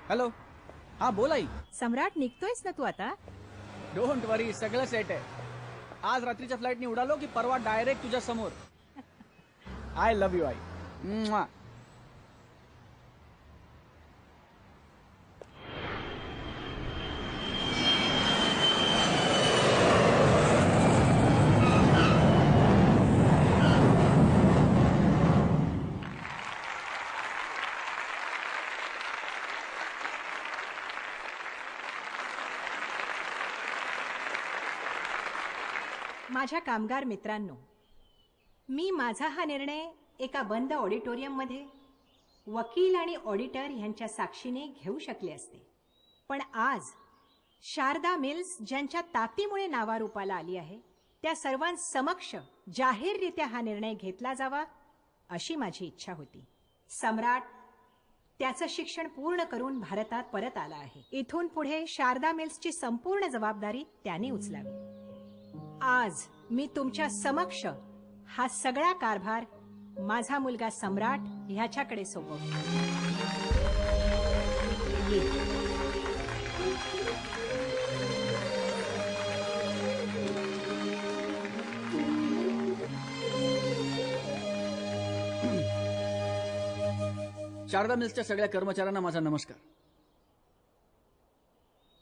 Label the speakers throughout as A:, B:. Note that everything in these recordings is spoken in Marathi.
A: हॅलो. हा बोल आई.
B: सम्राट, निघतोयस ना तू आता?
A: डोंट वरी, सगळं सेट आहे. आज रात्रीच्या फ्लाईटने उडालो की परवा डायरेक्ट तुझ्या समोर. आय लव्ह यू आई. म्वा.
B: माझ्या कामगार मित्रांनो, मी माझा हा निर्णय एका बंद ऑडिटोरियममध्ये वकील आणि ऑडिटर यांच्या साक्षीने घेऊ शकले असते, पण आज शारदा मिल्स ज्यांच्या ताकदीमुळे नावारूपाला आली आहे त्या सर्वांसमक्ष जाहीररित्या हा निर्णय घेतला जावा अशी माझी इच्छा होती. सम्राट त्याचं शिक्षण पूर्ण करून भारतात परत आला आहे. इथून पुढे शारदा मिल्सची संपूर्ण जबाबदारी त्याने उचलावी. आज मी तुमच्या समक्ष हा सगळा कारभार माझा मुलगा सम्राट ह्याच्याकडे सोपवतो.
A: शारदा मिल्सच्या सगळ्या कर्मचाऱ्यांना माझा नमस्कार.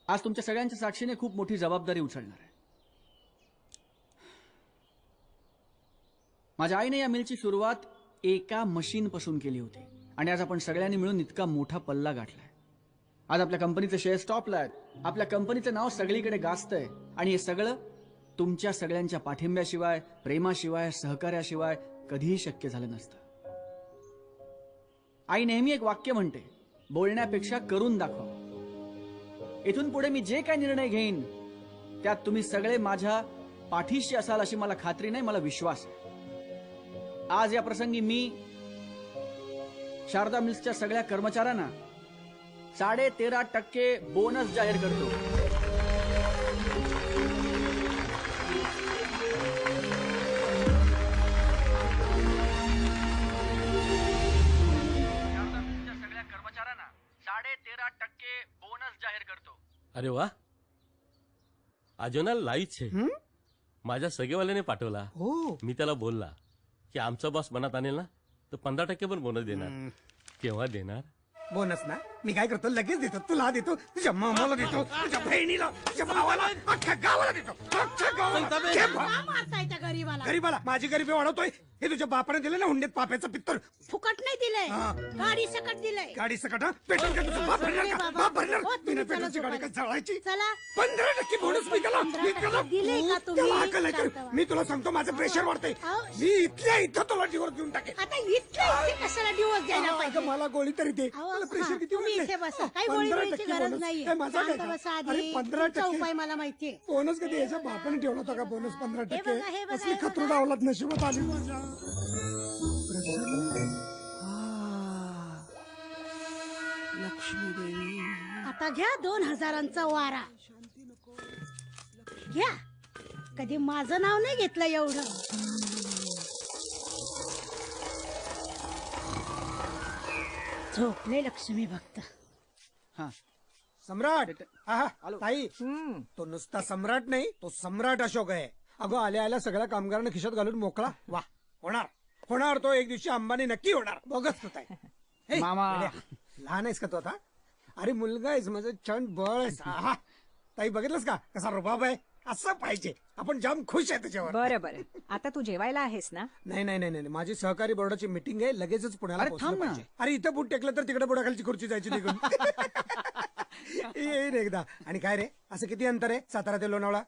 A: आज तुमच्या सगळ्यांच्या साक्षीने खूप मोठी जबाबदारी उचलणार आहे. माझ्या आईने या मिलची सुरुवात एका मशीन पासून केली होती आणि आज आपण सगळ्यांनी मिळून इतका मोठा पल्ला गाठलाय. आज आपल्या कंपनीचे शेअर टॉपला आहेत. आपल्या कंपनीचं नाव सगळीकडे गाजतंय आणि हे सगळं तुमच्या सगळ्यांच्या पाठिंब्याशिवाय, प्रेमाशिवाय, सहकार्याशिवाय कधीही शक्य झालं नसतं. आई नेहमी एक वाक्य म्हणते, बोलण्यापेक्षा करून दाखवा. इथून पुढे मी जे काही निर्णय घेईन त्यात तुम्ही सगळे माझ्या पाठीशी असाल अशी मला खात्री नाही, मला विश्वास आहे. आज या प्रसंगी मी शारदा मिल्सच्या सगळ्या कर्मचाऱ्यांना 13.5% बोनस जाहीर करतो. शारदा मिल्सच्या सगळ्या कर्मचाऱ्यांना 13.5% बोनस जाहीर करतो.
C: अरे वा, अजोना लाईच आहे. माझ्या सगळेवाल्याने पाठवला. मी त्याला बोलला की आमचा बॉस मनात आणेल ना तर 15% पण बोनस देणार. केव्हा देणार?
D: बोनस ना मी काय करतो, लगेच देतो. तुला देतो, तुझ्या मामाला देतो, तुझ्या बहिणीला, तुझ्या भावाला, अख्ख्या गावाला देतो. अख्ख्या गावाला. गरीबाला माझी गरिबी वाढवतोय. हे तुझ्या बापाने दिलं ना हुंडीत पाप्याचं पित्तर.
E: फुकट नाही दिलंय, गाडी सकट दिलंय.
D: गाडी सकट पेट्रोल का तुझं बाप भरणार का? बाप भरणार. बिना पेट्रोलची गाडी का चालवायची?
E: चला
D: 15% बोनस मी त्याला
E: दिलंय का तुम्ही?
D: त्याला अक्कल आहे तर मी तुला सांगतो, माझं प्रेशर वाढतंय. मी इथल्या इथं तुला डिवोर्स देऊन टाकेन.
E: आता इथले कशाला दिवस द्यायला पाहिजे?
D: मला गोळी तरी दे. मला प्रेशर किती
E: तुम्ही इथे बसा, काही गोळी द्यायची गरज नाहीये.
D: माझा
E: शांत बसा आधी. तुमचा उपाय मला माहितीये.
D: बोनस कधी याच्या बापाने ठेवला होता का? बोनस 15%.
E: हे बघा,
D: असली खतरू डावलात नशिबात आली माझ्या. लक्ष्मी देवी
E: आता घ्या 2000चा वारा. घ्या, कधी माझं नाव नाही घेतलं एवढं. झोपले लक्ष्मी भक्त.
A: हा
D: सम्राट. ताई, तो नुसता सम्राट नाही, तो सम्राट अशोक आहे. अगो आल्या आल्या सगळ्या कामगारांना खिशात घालून मोकळा. वा, होणार होणार. तो एक दिवशी अंबानी नक्की होणार. बघच तू ताई.
A: मामा.
D: लहान आहेस का तू आता? अरे मुलगा आहेस, माझं छान बळ आहेस. ताई बघितलंस का कसा रुबाब आहे? असं पाहिजे. आपण जाम खुश आहे त्याच्यावर.
B: बरं बरं, आता तू जेवायला आहेस ना?
D: नाही नाही नाही नाही, माझी सहकारी बोर्डाची मीटिंग आहे, लगेचच पुण्याला
A: अरे
D: पोहोचलं
A: थांब ना.
D: पाहिजे. अरे इथं बूट टेकलं तर तिकडे बुडाखालची खुर्ची जायची निघून. येईन एकदा. आणि काय रे, असं किती अंतर आहे सातारा ते लोणावळा?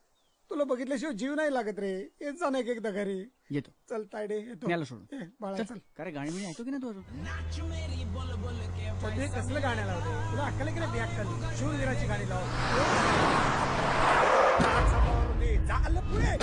D: तुला बघितल्याशिवाय जीव नाही लागत रे. येत जा ना एकदा घरी.
A: येतो.
D: चल तायडे येतो.
A: न्यायला सोडून.
D: बाळा चल.
A: काय गाणी मी ऐकतो की नाही तू अजून?
D: ते कसलं गाणं लावते? तुला अक्कल आहे की नाही? अक्कल शूरवीराची गाणी लाव. झालं पुढे.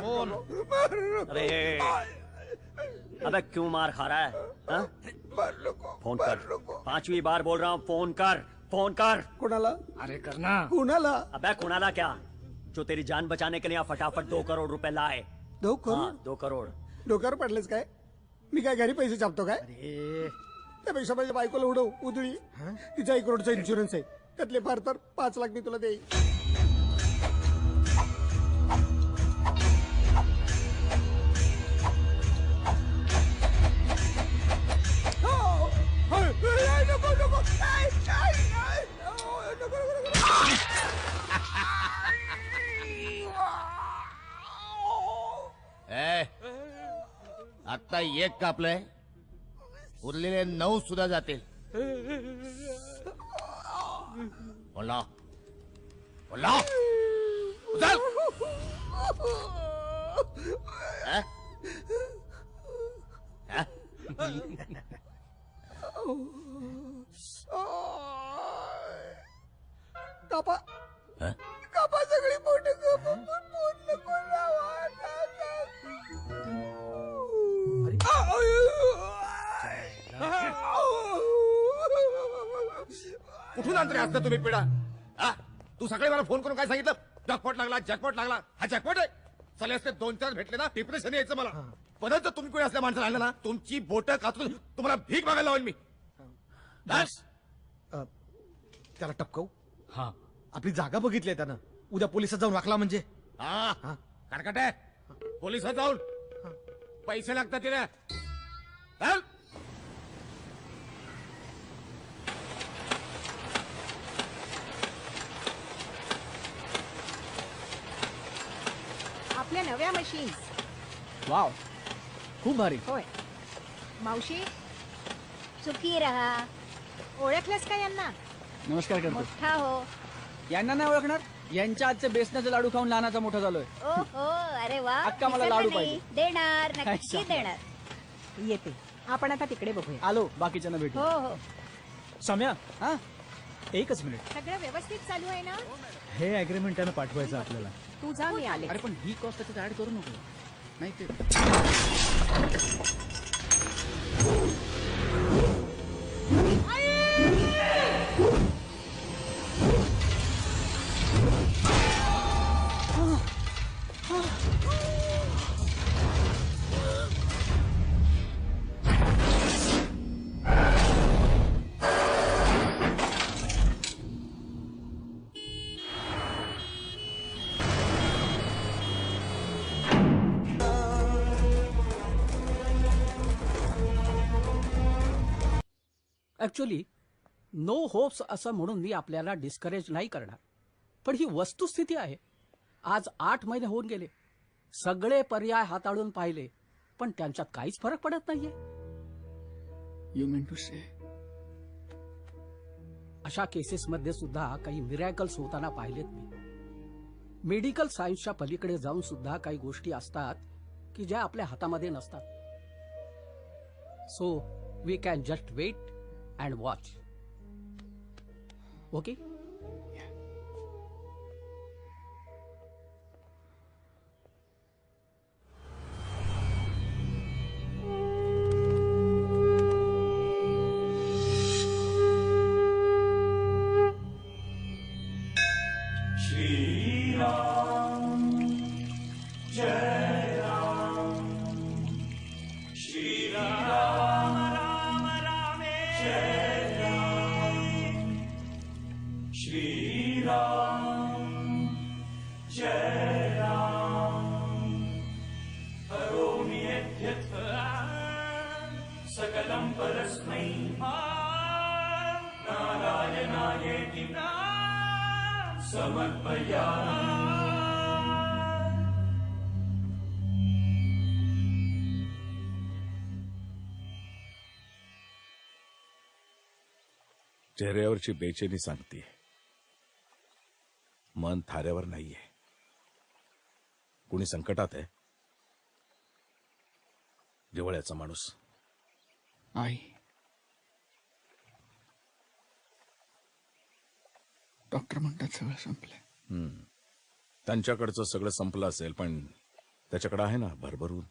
F: फोन. अरे अबे क्यों मार खा रहा है? फोन कर, 5वीं बार बोल रहा हूँ, फोन कर, फोन कर।
D: कोणाला?
F: अरे करना।
D: कोणाला?
F: अबे कुणाला क्या, जो तेरी जान बचाने के लिए फटाफट 2 करोड़ रुपए लाए।
D: 2 करोड?
F: हाँ, 2 करोड़।
D: डोक्यावर पडलेस काय? मी काय घरी पैसे छापतो काय?
F: अरे
D: त्यापेक्षा माझ्या बायकोला उडव उधळी. तिचा 1 करोडचा इन्शुरन्स आहे, त्यातले फार तर 5 लाख मी तुला देईन. नको, नको. नाही, नाही, नाही. नको, नको,
G: आता 1 कापलंय, उरलेले 9 सुद्धा जातील. बोला बोला उचल. हा? हा?
D: कापा
G: हा?
D: कापा सगळी पोट कापा, पोट नको लावा.
G: कुठून आणतोय असता तुम्ही पिढा? हा? तू सकाळी मला फोन करून काय सांगितलं? जॅकपॉट लागला, जॅकपॉट लागला. हा जॅकपॉट आहे? चले असते 2-4 भेटले ना, डिप्रेशन यायचं मला. परत जर तुम्ही कोणी असल्या माणसाला आणलं ना, तुमची बोट काचून तुम्हाला भीक मागायला लावेल मी. बस.
H: त्याला टपकवू. हा, आपली जागा बघितली आहे त्यानं. उद्या पोलिसात जाऊन वाकला म्हणजे.
G: हा कडकटे पोलिसात जाऊन पैसे लागतात तिला. चल.
B: आपल्या नव्या मशीन्स.
A: वाव, खूप भारी.
B: होय मावशी,
I: सुखी रहा,
B: ओळखलंस का यांना?
A: नमस्कार करतो.
I: मोठा हो.
A: यांना नाही ओळखणार? यांच्या आजचे बेसनाचे लाडू खाऊन लहानाचा मोठा झालोय.
I: ओहो, अरे वा.
A: अक्का, मला
I: विसरला
A: लाडू
I: नाही.
A: पाहिजे.
I: देणार, नक्की
A: अच्छा.
I: देणार.
B: येते. आपण आता तिकडे बघूया.
A: आलो, बाकीच्यांना भेटू.
I: हो हो.
H: सम्या,
A: हा,
H: एकच मिनिट.
B: सगळं व्यवस्थित चालू आहे ना?
H: हे अग्रीमेंट त्यानं पाठवायचं आपल्याला.
B: तू जा, मी आले.
A: अरे पण ही कॉस्ट त्याच्यात ऍड करू नको. नाही ते
J: ऍक्च्युली नो होप्स असं म्हणून मी आपल्याला डिस्करेज नाही करणार, पण ही वस्तुस्थिती आहे. आज 8 महिने होऊन गेले, सगळे पर्याय हाताळून पाहिले, पण त्यांच्यात काहीच फरक पडत नाहीये.
A: यू मीन टू से?
J: अशा केसेसमध्ये सुद्धा काही मिरॅकल्स होताना पाहिलेत मी. मेडिकल सायन्सच्या पलीकडे जाऊन सुद्धा काही गोष्टी असतात की ज्या आपल्या हातामध्ये नसतात. So we can just wait and watch. Okay?
K: चेहऱ्यावरची बेचैनी सांगते, मन थाऱ्यावर नाहीये. कुणी संकटात आहे? जिव्हाळ्याचा माणूस.
A: आई, डॉक्टर म्हणतात सगळं संपलंय.
K: त्यांच्याकडचं सगळं संपलं असेल, पण त्याच्याकडे आहे ना भरभरून.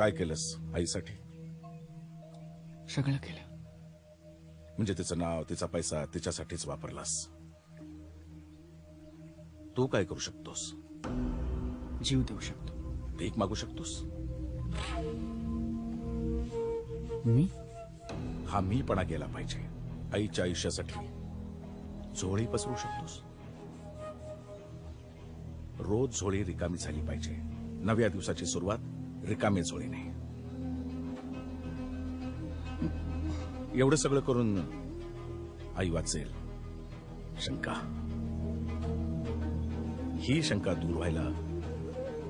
K: काय केलंस आईसाठी?
A: सगळं केलं.
K: म्हणजे तिचं नाव, तिचा पैसा तिच्यासाठीच वापरलास. तू काय करू शकतोस?
A: जीव देऊ शकतो.
K: भीक मागू शकतोस?
A: मी
K: हा मीपणा गेला पाहिजे. आईच्या आयुष्यासाठी झोळी पसरू शकतोस. रोज झोळी रिकामी झाली पाहिजे. नव्या दिवसाची सुरुवात रिकामी झोळीने. एवढं सगळं करून आई वाचेल. शंका, ही शंका दूर व्हायला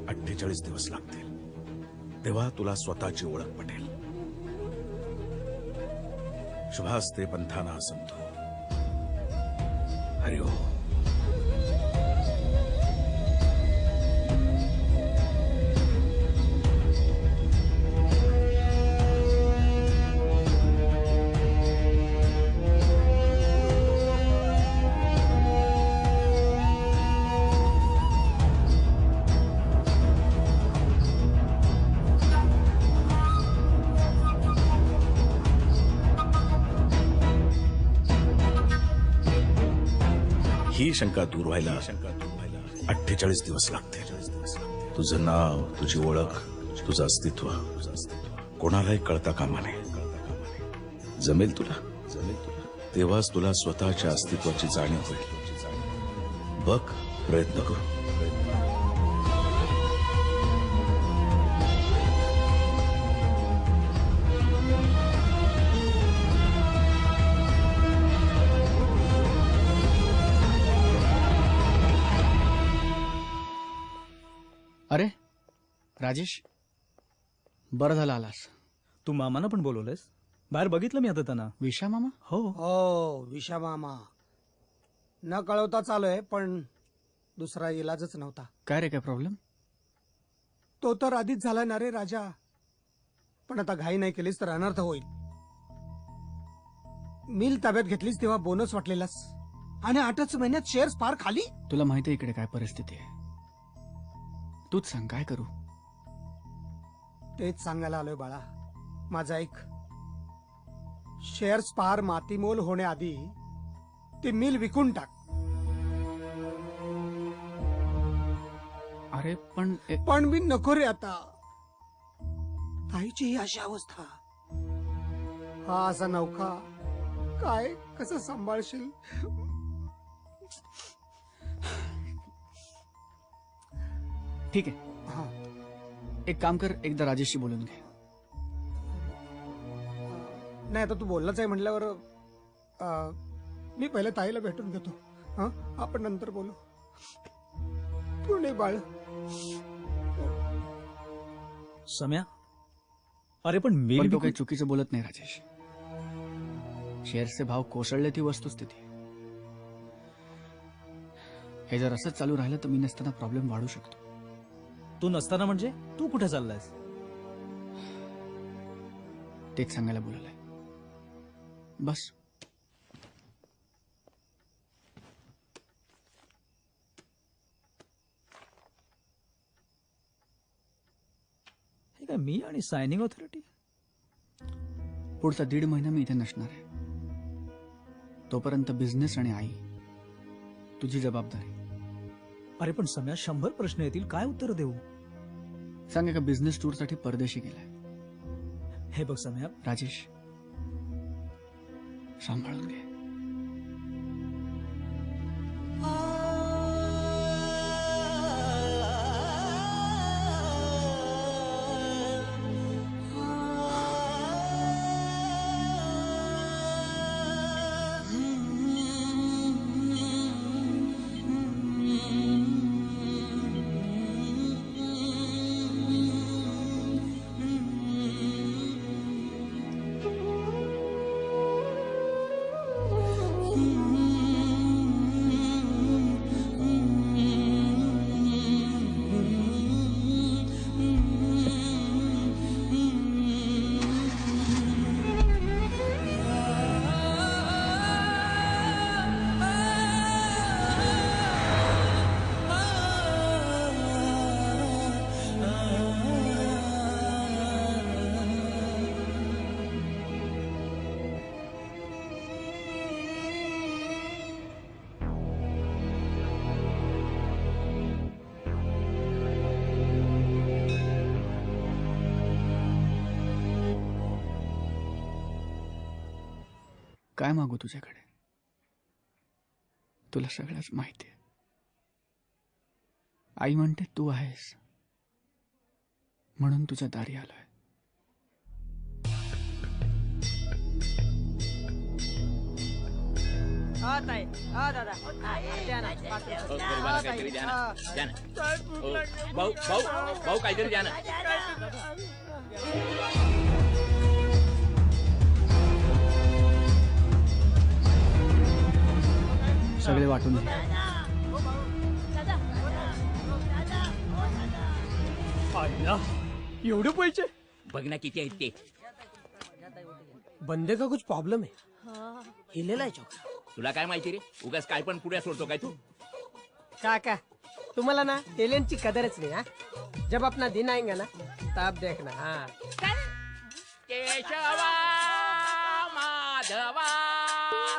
K: 48 दिवस लागतील. तेव्हा तुला स्वतःची ओळख पटेल. शुभास्ते पंथाना संतो. हरि ओम. ही शंका दूर व्हायला 48 दिवस लागतील. तुझं नाव, तुझी ओळख, तुझं अस्तित्व कोणालाही कळता कामा नये. जमेल तुला. तेव्हाच तुला स्वतःच्या अस्तित्वाची जाणीव होईल. बघ, प्रयत्न करू.
A: अरे राजेश, बरं झालं आलास.
L: तू मामाना पण बोलवलंस? बाहेर बघितलं मी आता त्यांना.
A: विशा मामा?
D: हो, विशा मामा न कळवता चालूय, पण दुसरा इलाजच नव्हता.
A: काय रे, काय प्रॉब्लेम?
D: तो तर आधीच झाला ना रे राजा, पण आता घाई नाही केलीस तर अनर्थ होईल. मिल ताब्यात घेतलीस तेव्हा बोनस वाटलेलास आणि 8च महिन्यात शेअर्स पार खाली.
A: तुला माहिती आहे इकडे काय परिस्थिती आहे. तूच सांग काय करू.
D: तेच सांगायला आलोय बाळा. माझा एक शेअर्स पार मातीमोल होण्याआधी ती मिल विकून टाक.
A: अरे
D: पण मी नको रे आता. ताईची ही अशी अवस्था, हा असा नौका काय कसं सांभाळशील?
A: ठीक आहे, एक काम कर, एकदा राजेशशी बोलून घे.
D: नाही आता तू बोललाच आहे म्हटल्यावर मी पहिले ताईला भेटून घेतो. आपण नंतर बोलू. पुणे बाळ.
L: सम्या, अरे पण
A: तो काही चुकीचं बोलत नाही राजेश. शेअर्सचे भाव कोसळले ती वस्तुस्थिती. हे जर असंच चालू राहिलं तर मी नसताना प्रॉब्लेम वाढू शकतो.
L: तू नसताना म्हणजे? तू कुठे चाललायस?
A: तेच सांगायला बोलवलंय. बस.
L: हे काय, मी आणि सायनिंग ऑथॉरिटी?
A: पुढचा 1.5 महिना मी इथे नसणार आहे. तोपर्यंत बिझनेस आणि आई तुझी जबाबदारी.
L: अरे पण सम्या, 100 प्रश्न येतील, काय उत्तर देऊ?
A: सांग, एका बिझनेस टूर साठी परदेशी गेलाय.
L: हे बघ सम्या,
A: राजेश सांभाळून घे. काय मागू तुझ्याकडे? तुला सगळंच माहिती आहे. आई म्हणते तू आहेस म्हणून तुझ्या दारी आलोय.
C: भाऊ काहीतरी द्या ना.
A: सगळे वाटून घे.
D: एवढे पैसे
C: बघ ना किती आहेत ते.
D: बंदे का कुछ प्रॉब्लेम है? हिलेला है चौक.
C: तुला काय माहिती रे, उगाच काय पण पुढे सोडतो काय तू.
D: काका तुम्हाला ना टॅलेंटची कदरच नाही. हा जब अपना दिन आएगा ना तब देखना. हाँ
C: केशवा माधवा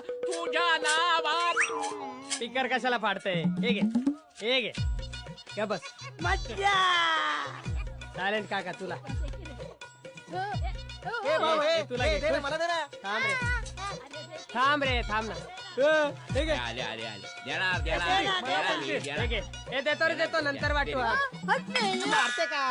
C: तुझ्या नावा.
D: स्पीकर कशाला फाडतंय? हे घे क्या बस मज्जा. टॅलेंट काका तुला. तुला घे. मला दे ना. थांब रे थांब ना.
C: आले आले आले देणार
D: हे देतो नंतर वाटू. मारते का?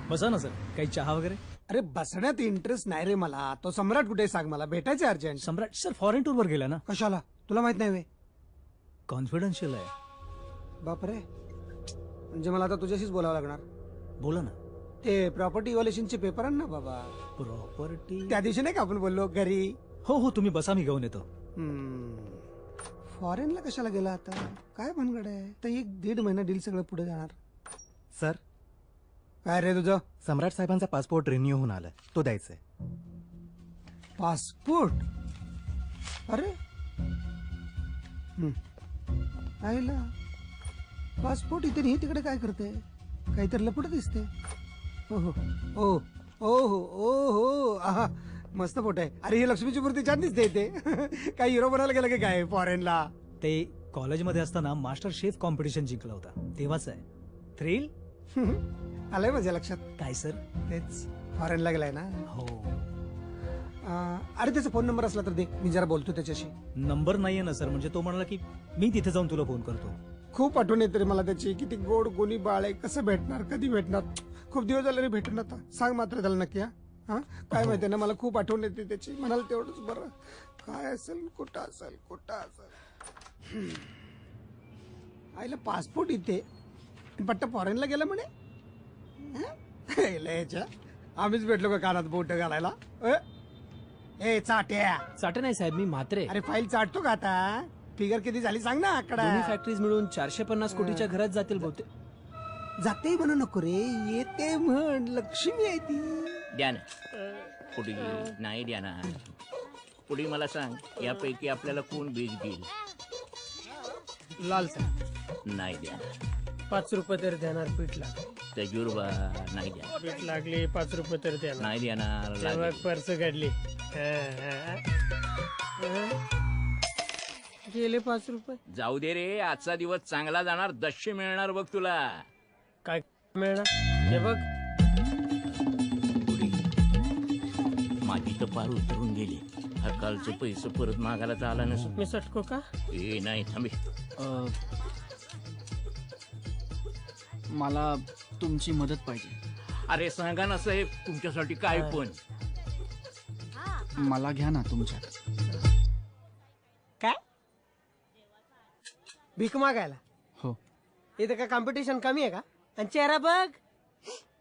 L: बसा ना सर, काही चहा वगैरे?
D: अरे बसण्यात इंटरेस्ट नाही रे मला. तो सम्राट कुठे सांग मला, भेटायचं अर्जंट.
L: सम्राट सर फॉरेन टूर वर गेला ना.
D: कशाला? तुला माहित नाही वे?
L: कॉन्फिडन्शियल आहे.
D: बापरे, म्हणजे मला आता तुझ्याशीच बोलावं लागणार.
L: बोला ना.
D: ते प्रॉपर्टी इव्हॅल्युएशनचे पेपर आण ना बाबा.
L: प्रॉपर्टी
D: त्या दिवशी नाही का आपण बोललो घरी?
L: हो हो, तुम्ही बसा, मी घेऊन येतो.
D: फॉरेनला कशाला गेला आता? काय भानगड आहे? तर 1-1.5 महिना डील सगळं पुढे जाणार.
M: सर
D: काय रे तुझं?
M: सम्राट साहेबांचा पासपोर्ट रिन्यू होऊन आलाय, तो द्यायचाय.
D: पासपोर्ट? अरे आईला पासपोर्ट इथे नाही, तिकडे काय करते? काहीतरी लपड दिसते. ओहो ओ ओहो ओहो आहा, मस्त फोटो आहे. अरे ही लक्ष्मीची मूर्ती छान दिसते इथे. काय हिरो बनायला गेला की काय फॉरेनला?
L: ते कॉलेजमध्ये असताना मास्टर शेफ कॉम्पिटिशन जिंकला होता, तेव्हाच आहे. थ्रिल
D: आलंय माझ्या लक्षात.
L: काय सर?
D: तेच फॉरेनला गेलाय ना.
L: हो.
D: अरे त्याचा फोन नंबर असला तर दे, मी जरा बोलतो त्याच्याशी.
L: नंबर नाहीये ना सर, म्हणजे तो म्हणाला की मी तिथे जाऊन तुला फोन करतो.
D: खूप आठवण येते रे मला त्याची. किती गोड गोनी बाळ आहे. कसं भेटणार, कधी भेटणार? खूप दिवस झाले रे भेटून. आता सांग मात्र त्याला नक्की. हा काय माहितीये ना, मला खूप आठवण येते त्याची. म्हणाल तेवढंच बरं. काय असेल, कुठं असेल. आईला पासपोर्ट इथे, पट्टा फॉरेनला गेला म्हणे. आम्हीच भेटलो का कानात बोट घालायला? ए चाट्या.
N: चाटे नाही साहेब, मी म्हात्रे.
D: अरे फाईल चाटतो का आता? फिगर किती झाली सांग ना आकडा.
N: दोन्ही फॅक्टरीज मिळून 450 कोटीच्या घरात जातील बहुतेक.
D: जाते म्हणू नको रे, येते म्हण. लक्ष्मी आहे ती.
C: द्या ना पुढे. नाही द्या ना पुढे. मला सांग, यापैकी आपल्याला कोण बीज देईल?
D: लाल साहेब.
C: नाही द्या.
D: 5 रुपये तरी देणार पीठला.
C: तजुर्बा. नाही द्या.
D: पीठ लागली 5 रुपये तरी देणार.
C: नाही देणार.
D: तेव्हा पर्स काढली, गेले 5 रुपये.
C: जाऊ दे रे, आजचा दिवस चांगला जाणार. 10 मिळणार बघ तुला.
D: काय मिळणार हे बघ.
O: तर पार उतरून गेली. हा कालचे पैसे परत मागायला तर आला नसो.
N: मी सटको का?
O: ए नाही थांबे.
A: मला तुमची मदत पाहिजे.
O: अरे सांगा ना साहेब, तुमच्यासाठी काय पण.
A: मला घ्या ना तुमच्यात.
P: काय भीक मागायला?
A: हो.
P: इथं का कॉम्पिटिशन कमी आहे का? आणि चेहरा बघ,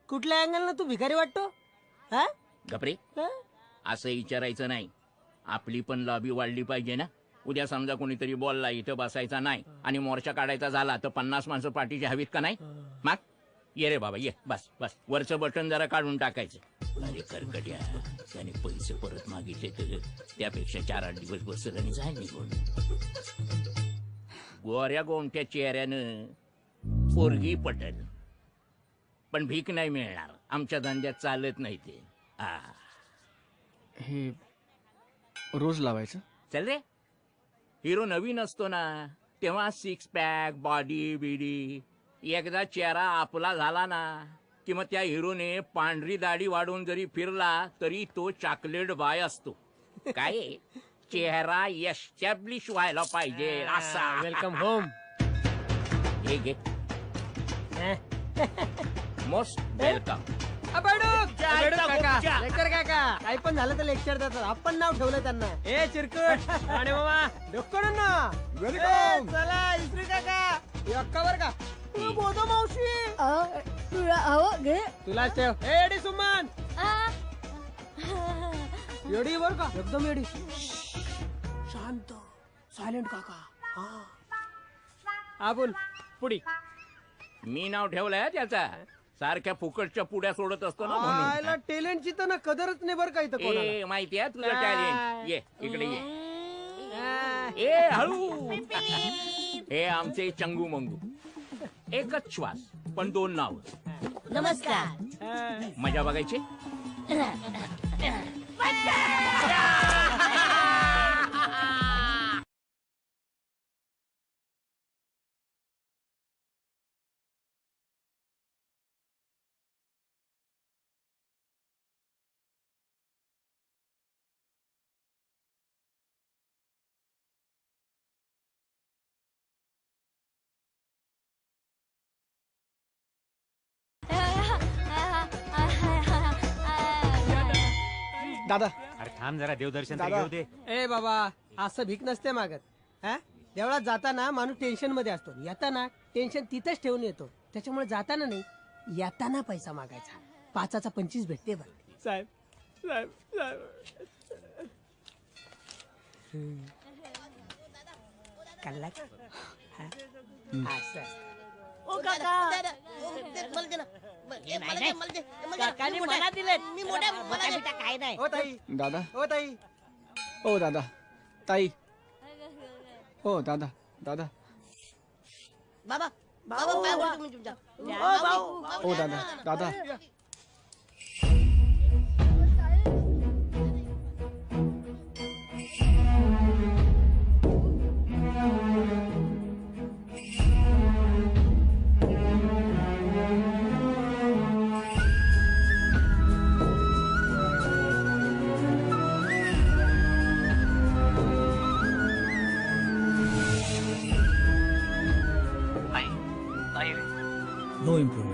P: कुठल्या अँगल तू भिकारी वाटतो? हा
O: गपरे, असं विचारायचं नाही. आपली पण लॉबी वाढली पाहिजे ना. उद्या समजा कोणीतरी बोलला इथं बसायचा नाही आणि मोर्चा काढायचा झाला तर 50 माणसं पाठीची हवीत का नाही? मग ये रे बाबा ये, बस बस. वरचं बटन जरा काढून टाकायचं. अरे करकट्या, त्याने पैसे परत मागितले तर त्यापेक्षा 4-8 दिवस बसल आणि जाय निघून. गोऱ्या गोमट्या चेहऱ्यानं पोरगी पटल, पण भीक नाही मिळणार. आमच्या धंद्यात चालत नाही ते.
A: हे रोज लावायचं?
O: चल रे, हिरो नवीन असतो ना तेव्हा 6 पॅक बॉडी बिडी. एकदा चेहरा आपला झाला ना कि मग त्या हिरोने पांढरी दाढी वाढवून जरी फिरला तरी तो चॉकलेट बाय असतो. काय चेहरा एस्टॅब्लिश व्हायला पाहिजे असा.
P: Welcome home.
O: हे घे. Most welcome.
P: लेक्चर काका काही पण झालं तर लेक्चर देतात. आपण नाव ठेवलं त्यांना. ए चिरकुट आणि मामा डोक्कडून ना.
D: वेलकम.
P: चला इस्त्री काका अक्कावर का बोधो मावशी. तुलाच ठेव. एडी सुमन येडी बर का, एकदम येडी. शांत सायलेंट काका. हा बोल पुढी.
O: मी नाव ठेवलंय त्याचा. सारख्या फुकटच्या पुड्या सोडत असतो ना म्हणून.
P: टॅलेंटची तर ना कदरच नाही बरं का इथं कोणाला.
O: ए माहिती आहे तुझं टॅलेंट. ये इकडे ये. ए हळू. हे आमचे चंगू मंगू. एकच श्वास पण 2 नाव.
I: नमस्कार.
O: मजा बघायची.
A: दादा,
M: अरे थांब जरा, देवदर्शन
A: दादा.
M: घेऊ दे.
P: ए बाबा असं भीक नसते मागत. हा देवळात जाताना माणूस टेन्शन मध्ये असतो, येताना टेन्शन तिथंच ठेवून येतो. त्याच्यामुळे जाताना नाही, येताना पैसा मागायचा. 5चा 25 भेटते बघ. साहेब साहेब साहेब. कल्ला का? असं
I: ओ काका काकाने मला दिले. मी मोठ्या मला काय नाही.
P: हो ताई.
A: दादा.
P: हो ताई.
A: ओ दादा. ताई. हो दादा. दादा.
I: बाबा बाबा काय बोलतो मी तुमच्या. ओ भाऊ.
A: ओ दादा. दादा.
L: No improvement.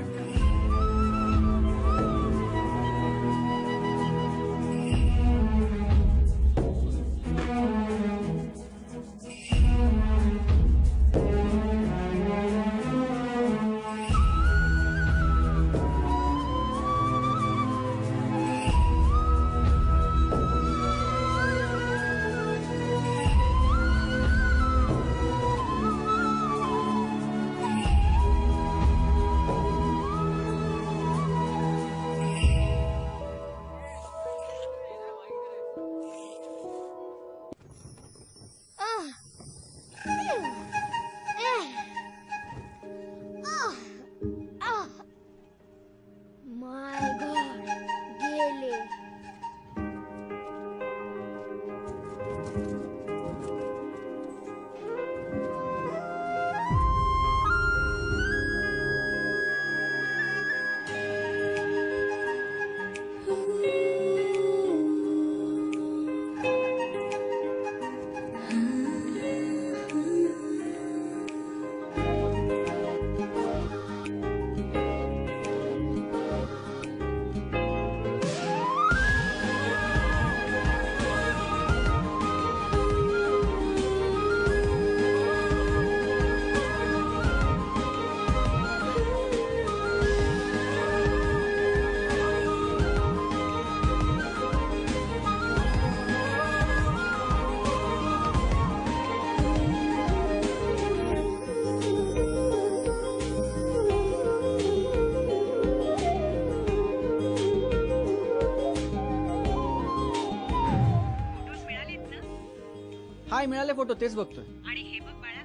A: काय मिळाले फोटो तेच बघतोय.
B: आणि हे बघ बाळा,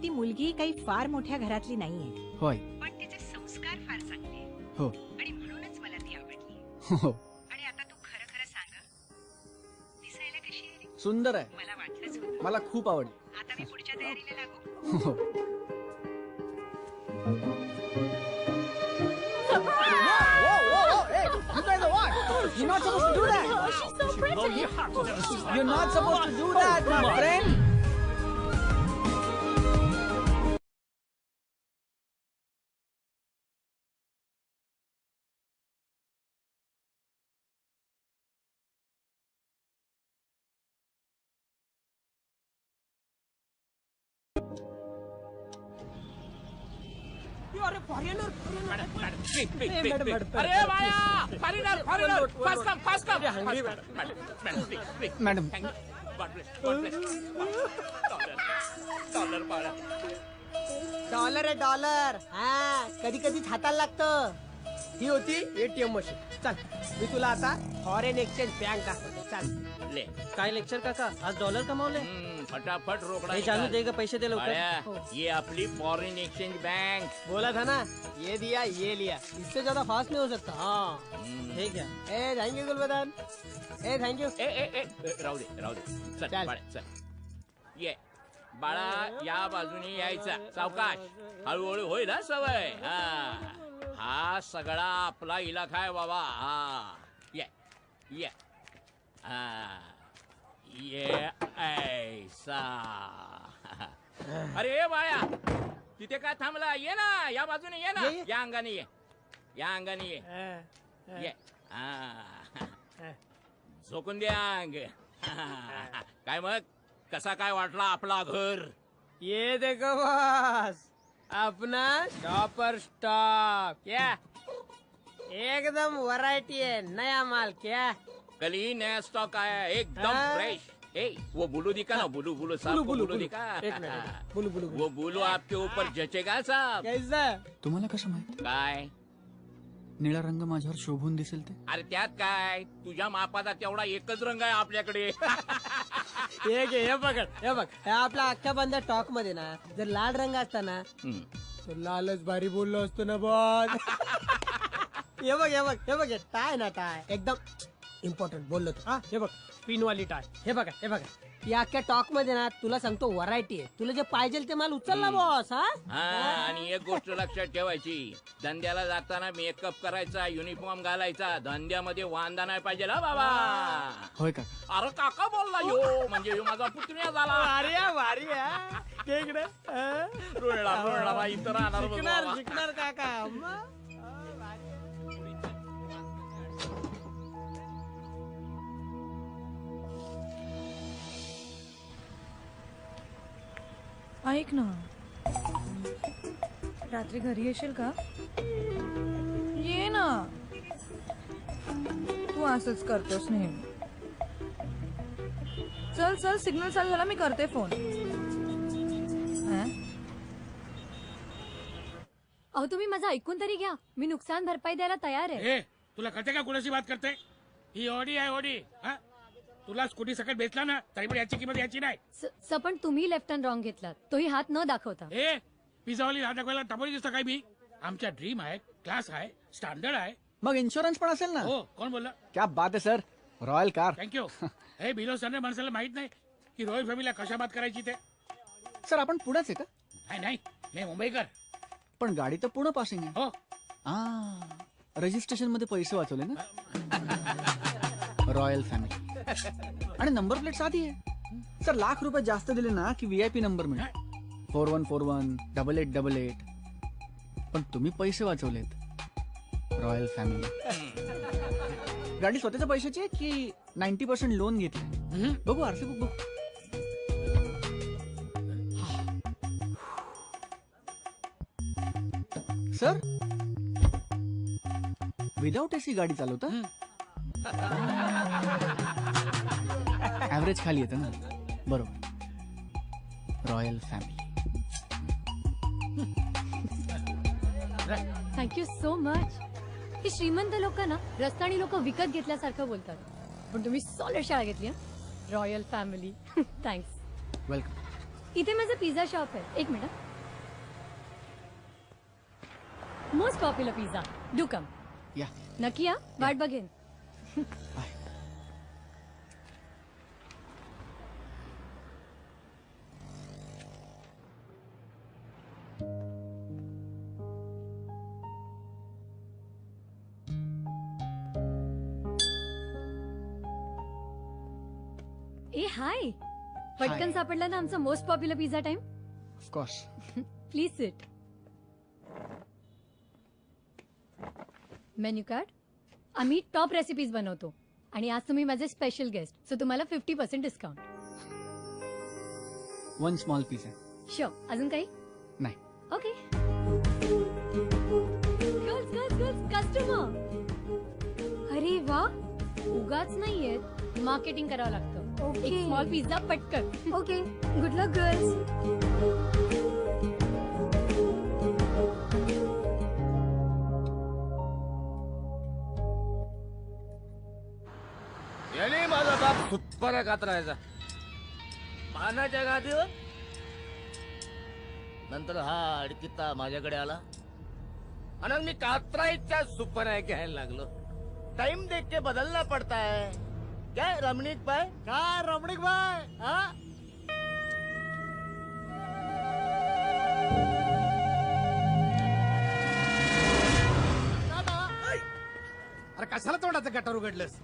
B: ती मुलगी काही फार मोठ्या घरातली नाहीये,
A: होय.
B: पण तिचे संस्कार फार चांगले आहेत.
A: हो.
B: आणि म्हणूनच मला ती आवडली.
A: हो.
B: आणि आता तू खरं खरं सांग, दिसायला कशी आहे रे?
A: सुंदर आहे.
B: मला वाटलंच होतं.
A: मला खूप आवडली.
B: आता मी पुढच्या तयारीला लागू.
A: हो. You're not supposed to do that. You're not supposed to do that, my friend.
P: अरे फॉरेनर
O: अरे बाया foreigner foreigner fast come fast come
A: madam
O: dollar बाळा
P: डॉलर आहे डॉलर. हा कधी कधीच हाताला लागतं. ही होती एटीएम मशीन. चल मी तुला आता फॉरेन एक्सचेंज बँक दाखवते. चल
O: ले
N: काय लेक्चर काका, आज डॉलर कमावले.
O: फटाफट रोकडा
N: हे जानू दे ग, पैसे दे लवकर.
O: बाळा, ये आपली फॉरेन एक्सचेंज बैंक.
P: बोला था ना, ये दिया ये लिया, इससे ज्यादा फास्ट नहीं हो सकता. हाँ
N: हे घ्या.
P: ए थँक्यू गुलबदन. ए थँक्यू.
O: ए राहू दे चल
P: चल.
O: बाळा चल ये बाळा, या बाजूने यायचा सावकाश, हळूहळू होईल हा सवय. हा सगळा आपला इलाका आहे बाबा. ये ऐसा. अरे बाळा, तिथे काय थांबला? ये ना, या बाजूने ये ना, या अंगाने ये, या अंगाने ये. झोकून दे अंग. काय मग, कसा काय वाटला आपला घर?
P: ये देखो बॉस, अपना टॉपर स्टॉक. क्या एकदम वैरायटी है, नया माल. क्या
O: कल ही नया स्टॉक आया है, एकदम फ्रेश. वो बुलू दिखा ना, बुलू साहब को बुलू दिखा. वो बुलू आपके ऊपर जचेगा साहब.
P: कैसा?
A: तुम्हाला कसं माहित
O: काय?
A: निळा रंग माझ्यावर शोभून दिसेल ते.
O: अरे त्यात काय, तुझ्या मापाचा तेवढा एकच रंग आहे आपल्याकडे.
P: हे घे, हे पकड, हे बघ. हे आपला अख्ख्या बंद टॉक मध्ये ना, जर लाल रंग असता ना, तर लालच भारी बोललो असतो ना बॉस. हे बघ हे बघ हे बघ, टाय ना टाय एकदम इम्पॉर्टंट बोललो तू. हे बघ पिनवाली टाय. हे बघा हे बघा, या अख्ख्या टॉक मध्ये ना तुला सांगतो व्हरायटी आहे. तुला जे पाहिजे ते माल उचलला बॉस.
O: हा, आणि एक गोष्ट लक्षात ठेवायची, धंद्याला जाताना मेकअप करायचा, युनिफॉर्म घालायचा, धंद्यामध्ये वांदा नाही पाहिजे ना बाबा.
A: होय का?
O: अरे काका बोलला यो, म्हणजे यो माझा पुतण्या झाला.
P: भारी
O: रुळला बाई, इथं राहणार बघ बाबा.
P: शिकणार काका.
Q: ऐक ना, रात्री घरी येशील का? ये ना, तू असंच करतोस नेहमी. चल चल, सिग्नल चालू झाला, मी करते फोन.
R: अहो तुम्ही माझं ऐकून तरी घ्या, मी नुकसान भरपाई द्यायला तयार आहे.
S: तुला कळते का कुणाशी बात करते? ही ओडी आहे ओडी. तुला स्कूटी सकट बेचला ना, तरी पण याची किंमत याची नाही.
R: पण तुम्ही लेफ्ट अँड रॉंग घेतलात, तोही हात न दाखवता.
S: पिझ्झावाली हात दाखवायला टपोरी दिसतं काय मी? आमच्या ड्रीम आहे, क्लास आहे, स्टँडर्ड आहे.
A: मग इन्शुरन्स पण असेल ना?
S: हो, कोण बोलला?
A: क्या बात आहे सर, रॉयल कार.
S: थँक्यू. हे बिलो स्टँडर्ड माणसाला माहित नाही की रॉयल फॅमिलीला कशा बात करायची ते.
A: सर आपण पुण्याच आहे का?
S: नाही मी मुंबईकर.
A: पण गाडी तर पुणे पासिंग आहे.
S: हो.
A: रजिस्ट्रेशन मध्ये पैसे वाचवले ना. Royal family. आणि नंबर प्लेट साधी आहे सर. ₹1,00,000 जास्त दिले ना की VIP नंबर मिळेल. 4141 8888. पण तुम्ही पैसे वाचवलेत. Royal family. गाडी स्वतःच्या पैशाची आहे की 90% लोन घेतलंय? बघू आरसी बुक बघू. सर विदाउट AC गाडी चालवता? ऍव्हरेज खाली येतं ना. बरोबर. Royal family.
R: Thank you so much. ही श्रीमंत लोक ना रस्तानी लोक विकत घेतल्यासारखं बोलतात, पण तुम्ही सॉलिड शाळा घेतली. Royal family. थँक्स.
A: वेलकम.
R: इथे माझं पिझ्झा शॉप आहे. एक minute. Most popular pizza. Do come.
A: या.
R: नक्की या. वाट बघेन. ए हाय. पटकन सापडला ना आमचा most popular pizza time.
A: Of course.
R: Please sit. Menu card. आम्ही टॉप रेसिपीज बनवतो आणि आज तुम्ही माझे स्पेशल गेस्ट, सो तुम्हाला 50% डिस्काउंट.
A: 1 स्मॉल पीस आहे.
R: शुअर. अजून काही
A: नाही.
R: Okay. Girls girls girls customer. अरे वा. उगाच नाहीयेत. मार्केटिंग करावं लागतं. एक स्मॉल पिझ्झा पटकन. ओके. गुड लक गर्ल्स.
G: याने माझा बाप सुप्पारा कातरायचा पानाच्या गादीवर. नंतर हा अडकिता माझ्याकडे आला आणि मी कातराईच्या सुप्पारा घ्यायला लागलो. टाइम देख के बदलना पड़ता है. क्या रमणीक भाई?
H: काय रमणीक भाई?
G: हा?
H: अरे कशाला तोंडाचं गटार उघडलंस?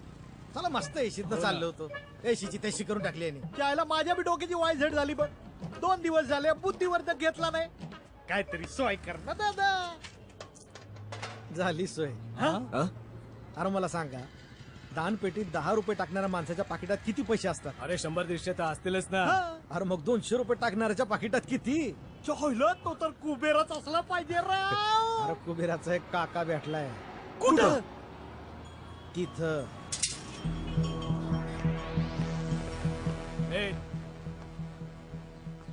H: चला मस्त एशीतनं चाललो होतो. एशीची तशी करून टाकली यांनी. त्याला माझ्या बी डोक्याची वायझेड झाली बघ. 2 दिवस झाले बुद्धिवर्धक घेतला नाही. काहीतरी सोय कर ना दादा. झाली सोय. अरे मला सांगा, दानपेटीत 10 रुपये टाकणाऱ्या माणसाच्या पाकिटात किती पैसे असतात?
L: अरे 100-150 तर असतीलच ना.
H: अरे मग 200 रुपये टाकणाऱ्याच्या पाकिटात किती? चोयला तो तर कुबेराच असला पाहिजे राव. अरे कुबेराचा एक काका भेटलाय. कुठं? तिथं.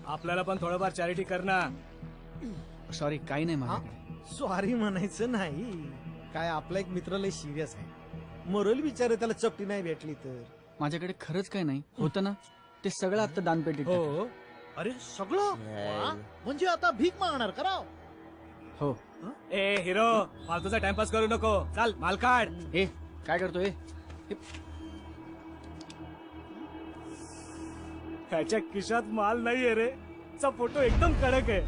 L: आपल्याला पण थोडंफार चॅरिटी कर ना.
A: सॉरी, काही नाही माझ्याकडे.
H: सॉरी म्हणायचं नाही. काय आपला एक मित्र लय सिरियस आहे. मरल बिचारे, त्याला चपटी नाही भेटली तर.
A: माझ्याकडे खरंच काही नाही. होतं ना ते सगळं आता दानपेटीत टाकलं.
H: हो. अरे सगळं? म्हणजे आता भीक मागणार कराव?
A: हो.
L: ए हिरो, फालतूचा टाइमपास करू नको. चाल माल काढ.
A: ए काय करतोय?
L: ह्याच्या खिशात माल नाहीये रे. चा फोटो एकदम कडक आहे.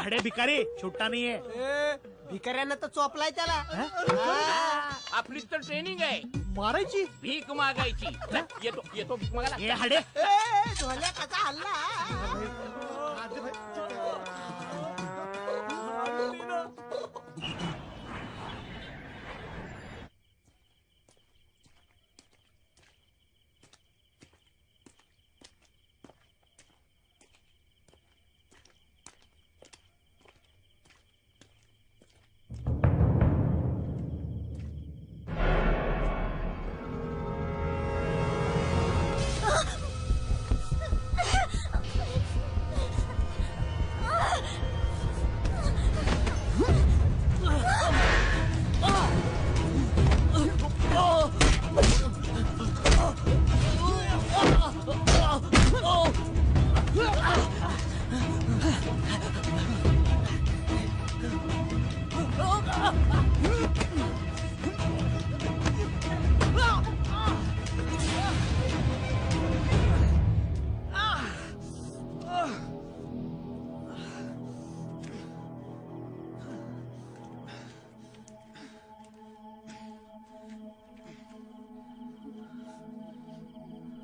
P: हडे भिकारी छुट्टा नाहीये. भिकाऱ्यांना तर चोपलाय त्याला.
O: आपली तर ट्रेनिंग आहे.
P: मारायची,
O: भीक मागायची. येतो येतो भीक मागायला.
P: हडे
I: कसा हल्ला.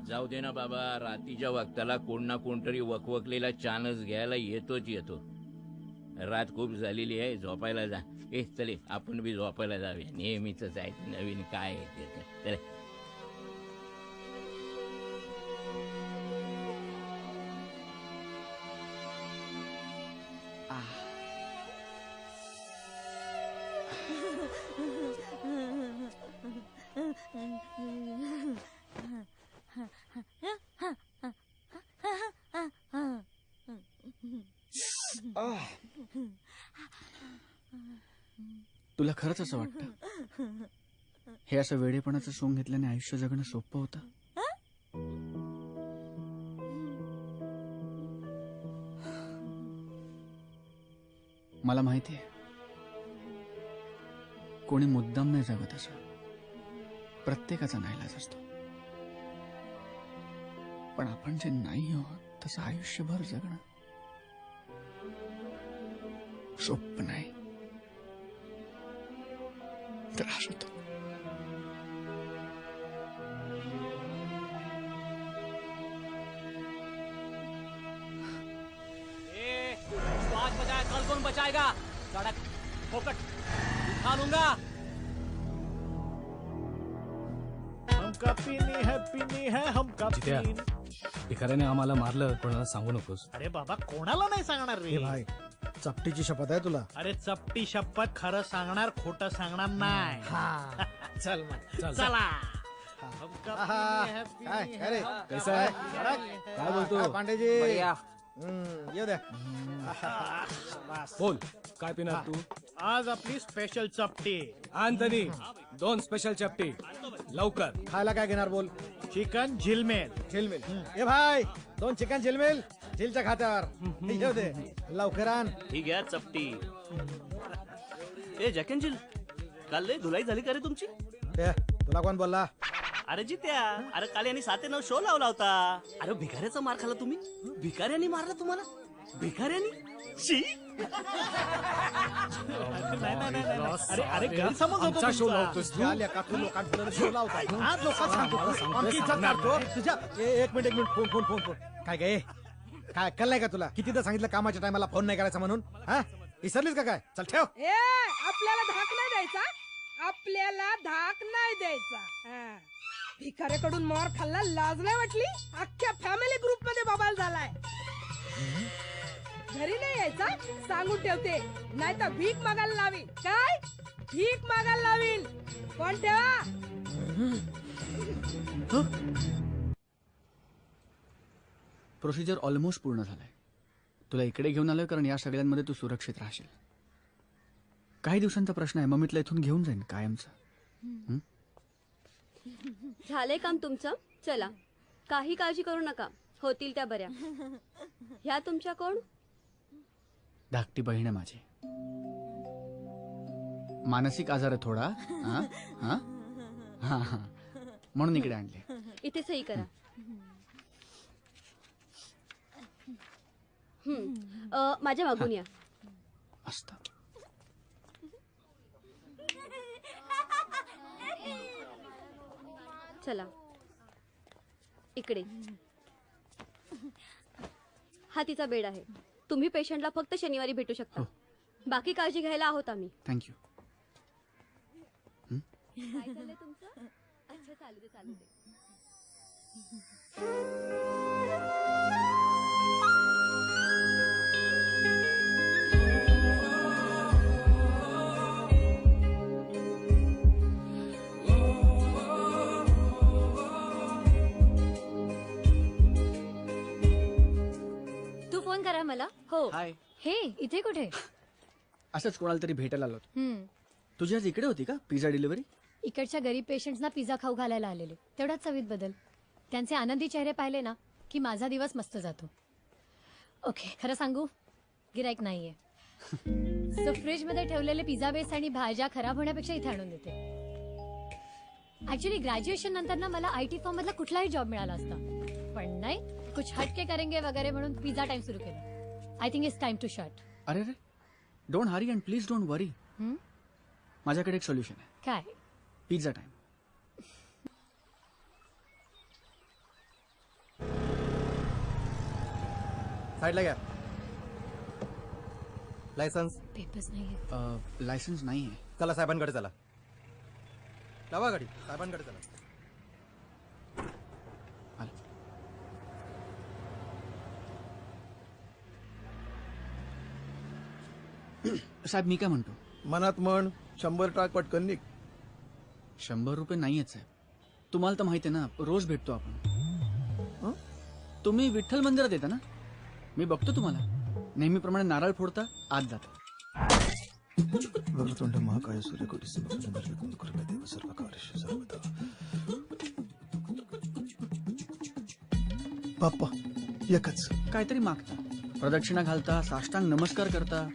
O: जाऊ दे ना बाबा, रात्रीच्या वक्ताला कोण ना कोणतरी वकवकलेला चानस घ्यायला येतो. रात खूप झालेली आहे, झोपायला जा. चले आपण बी झोपायला जाऊया. नेहमीच आहे, नवीन काय आहे ते. चले.
A: तुला खरंच असं वाटतं हे असं वेडेपणाचं सोंग घेतल्याने आयुष्य जगणं सोपं होतं? मला माहितीये कोणी मुद्दाम नाही जगत, असं प्रत्येकाचा नाईलाज असतो. पण आपण जे नाही आहोत तसं आयुष्यभर जगणं सोपं नाही, त्रास होतो.
J: आज बजाय कल कौन बचाएगा? सड़क फोकट उठा लूंगा.
H: हमका पीनी है हमका पीनी.
L: भिकाऱ्याने आम्हाला मारलं, कोणाला सांगू नकोस.
H: अरे बाबा, कोणाला नाही सांगणार रे.
D: भाई चपटीची शपथ आहे तुला.
H: अरे चपटी शपथ, खरं सांगणार, खोटं सांगणार नाही. चल मग चला.
D: अरे
L: कैसा आहे? काय बोलतो
D: पांडेजी? येऊ द्या.
L: बोल, काय पिणार तू?
H: आज आपली स्पेशल चपटी.
L: अँथनी, 2 स्पेशल चपटी लवकर.
D: खायला काय घेणार बोल?
H: चिकन झिलमेल.
D: ए भाई, 2 चिकन झिलमेल, झिलच्या खात्यावर. येऊ दे लवकर आण.
F: ही घ्या चपटी. ए जॅक एंड जिल, काल लय धुलाई झाली का रे तुमची?
D: तुला कोण बोलला?
F: अरे जित्या, अरे काल यांनी 7-9 शो लावला होता. अरे भिकाऱ्याचा मार खाला तुम्ही? भिकाऱ्यांनी मारला तुम्हाला? भिकाऱ्यांनी? शी.
H: अरे अरे गैरसमज होतो
L: आमचा शो
H: तुमचा.
L: लावतोस तू?
D: या लेका, तू लोकांपुढे शो लावताय. आज लोकांना सांगतो आमची इज्जत काढतो तुझ्या. एक मिनिट फोन. काय गे, काय अक्कल नाही का तुला? कितीदा सांगितलं कामाच्या टायमाला फोन नाही करायचा म्हणून? हा, विसरलीस का काय? चल ठेव.
T: आपल्याला धाक नाही द्यायचा, आपल्याला धाक नाही द्यायचा. भिकाऱ्याकडून मार खाल्ला, लाज नाही वाटली? अख्ख्या फॅमिली ग्रुप मध्ये बबाल झालाय. घरी नाही यायचा, सांगून ठेवते, नाही तर भीक मागायला लावीन. काय भीक मागायला लावीन? कोण ठेवा.
A: प्रोसिजर ऑलमोस्ट पूर्ण झालाय. तुला इकडे घेऊन आलोय कारण या सगळ्यांमध्ये तू सुरक्षित राहशील. काही दिवसांचा प्रश्न आहे, मम्मीतला इथून घेऊन जाईन कायमचं.
U: झालंय काम तुमचं? चला, काही काळजी करू नका, होतील त्या बऱ्या. ह्या तुमच्या कोण?
A: धाकटी बहीण आहे माझी. मानसिक आजार आहे थोडा. म्हणून इकडे आणले.
U: इथे सही करा. माझ्या मागून या.
A: असतं.
U: चला इकडे. हा तिचा बेड आहे. तुम्ही पेशंटला फक्त शनिवारी भेटू शकता. बाकी काळजी घ्यायला आहोत आम्ही.
A: थँक्यू.
U: काय चाललंय तुमचं? अच्छा, चालू दे. तू फोन करा मला. हो.
A: हाय.
R: हे इथे कुठे?
A: असंच कोणाला तरी भेटायला आलो होतो.
R: हम्म.
A: तुझी आज इकडे होती का पिझ्झा डिलिव्हरी?
R: इकडच्या गरीब पेशंट्सना पिझ्झा खाऊ घालायला आलेले. तेवढाच चवीत बदल. त्यांचे आनंदी चेहरे पाहिले ना की माझा दिवस मस्त जातो. ओके, खरं सांगू, गिराईक नाहीये. सो फ्रीज मध्ये ठेवलेले पिझ्झा बेस आणि भाज्या खराब होण्यापेक्षा इथे आणून देते. ऍक्च्युली ग्रॅज्युएशन नंतर ना मला IT फर्म मधला कुठलाही जॉब मिळाला असता, पण नाही, कुछ हटके करेंगे वगैरे म्हणून पिझ्झा टाइम सुरू केला. I think it's time to shut.
A: अरे रे, don't hurry and please don't worry. माझ्याकडे एक सोल्युशन आहे.
R: काय?
A: Pizza time.
M: साईडला घ्या. लायसन्स.
R: पेपर्स नाही
A: लायसन्स नाही आहे.
M: चला साहेबांकडे चला. लावा गाडी, साहेबांकडे चला.
A: साहेब मी काय म्हणतो,
H: मनात म्हण 100 टाक पटकन निघ.
A: 100 रुपये नाहीयेत साहेब. तुम्हाला तर माहिती आहे ना, रोज भेटतो आपण. तुम्ही विठ्ठल मंदिरात येता ना, मी बघतो तुम्हाला. नेहमीप्रमाणे नारळ फोडता, आत जाता.
H: वक्रतुंड महाकाय सूर्यकोटी समप्रभ निर्विघ्नं कुरु मे देव सर्व कार्येषु सर्वदा. बाप्पा एकच.
A: काहीतरी मागता, प्रदक्षिणा घालता, साष्टांग नमस्कार करता.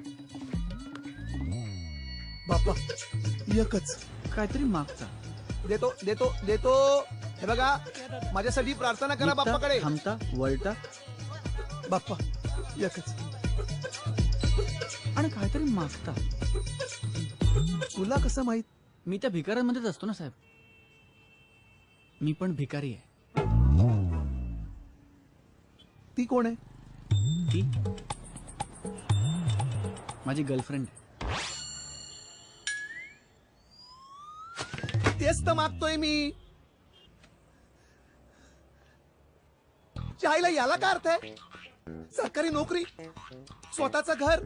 H: बाप्पा एकच.
A: काहीतरी मागता.
H: देतो देतो देतो. हे बघा, माझ्यासाठी प्रार्थना करा
A: निघता,
H: बाप्पाकडे.
A: थांबता, वळता.
H: बाप्पा एकच.
A: आणि काहीतरी मागता.
H: तुला कसं माहित?
A: मी त्या भिकाऱ्यांमध्येच असतो ना साहेब. मी पण भिकारी आहे.
H: ती कोण आहे?
A: ती माझी गर्लफ्रेंड आहे.
H: तेच तर मागतोय मी. चायला याला काय अर्थ आहे? सरकारी नोकरी, स्वतःचं घर,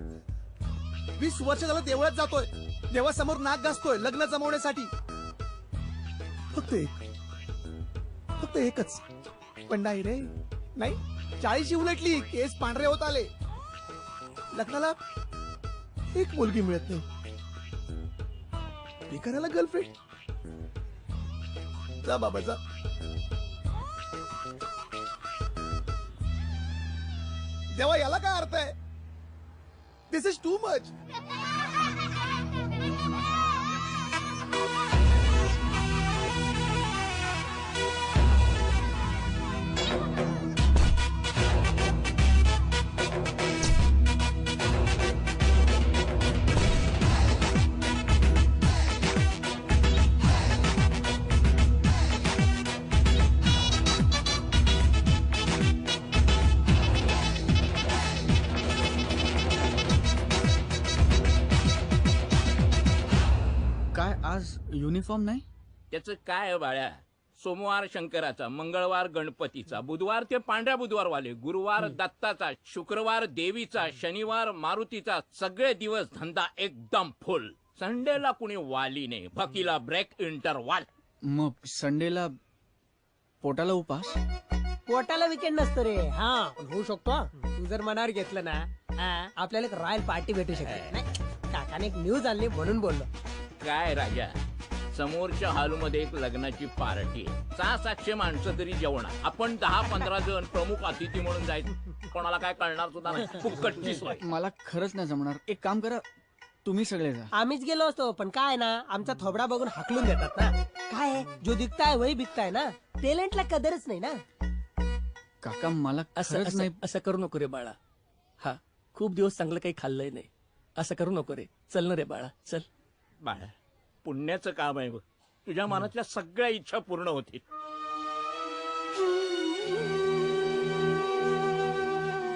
H: 20 वर्ष झालं देवळात जातोय, देवासमोर नाक घासतोय लग्न जमवण्यासाठी. फक्त एकच. पण नाही रे, नाही. 40 उलटली, केस पांढरे होत आले, लग्नाला एक मुलगी मिळत नाही. भिकाऱ्याला गर्लफ्रेंड. जा बाबा जा. देवा याला काय अर्थ आहे? दिस इज टू मच.
A: काय आज युनिफॉर्म नाही?
O: त्याचं काय आहे बाळ्या? सोमवार शंकराचा, मंगळवार गणपतीचा, बुधवार ते पांढऱ्या बुधवारवाले, गुरुवार दत्ताचा, शुक्रवार देवीचा, शनिवार मारुतीचा, सगळे दिवस धंदा एकदम फुल. संडेला कुणी वाली नाही, फकीला ब्रेक इंटरवाल.
A: मग संडेला पोटाला उपास?
P: पोटाला विकेंड नसतो रे. हा होऊ शकतो हा. तू जर मनावर घेतलं ना, आपल्याला एक रॉयल पार्टी भेटू शकते. नाही, काकाने एक न्यूज आणली म्हणून बोललो.
O: काय राजा, समोरच्या हॉलमध्ये एक लग्नाची पार्टी आहे. 600-700 माणसं तरी जेवणार. आपण 10-15 जण प्रमुख अतिथी म्हणून जायचं. कोणाला काय कळणार सुद्धा नाही. फुकटची सोय.
A: मला खरंच नाही जमणार. एक काम करा, तुम्ही सगळे जा.
P: आम्हीच गेलो असतो, पण काय ना, आमचा थोबडा बघून हाकलून देतात ना. काय आहे, जो दिखताय वही बिकताय ना. टॅलेंटला कदरच नाही ना.
A: काका मला खरंच नाही.
C: असं करू नको रे बाळा. हा, खूप दिवस चांगलं काही खाल्लंय नाही. असं करू नको रे. चल ना रे बाळा, चल.
O: बाळा, पुण्याचं काम आहे बघ. तुझ्या मनातल्या सगळ्या इच्छा पूर्ण होतील.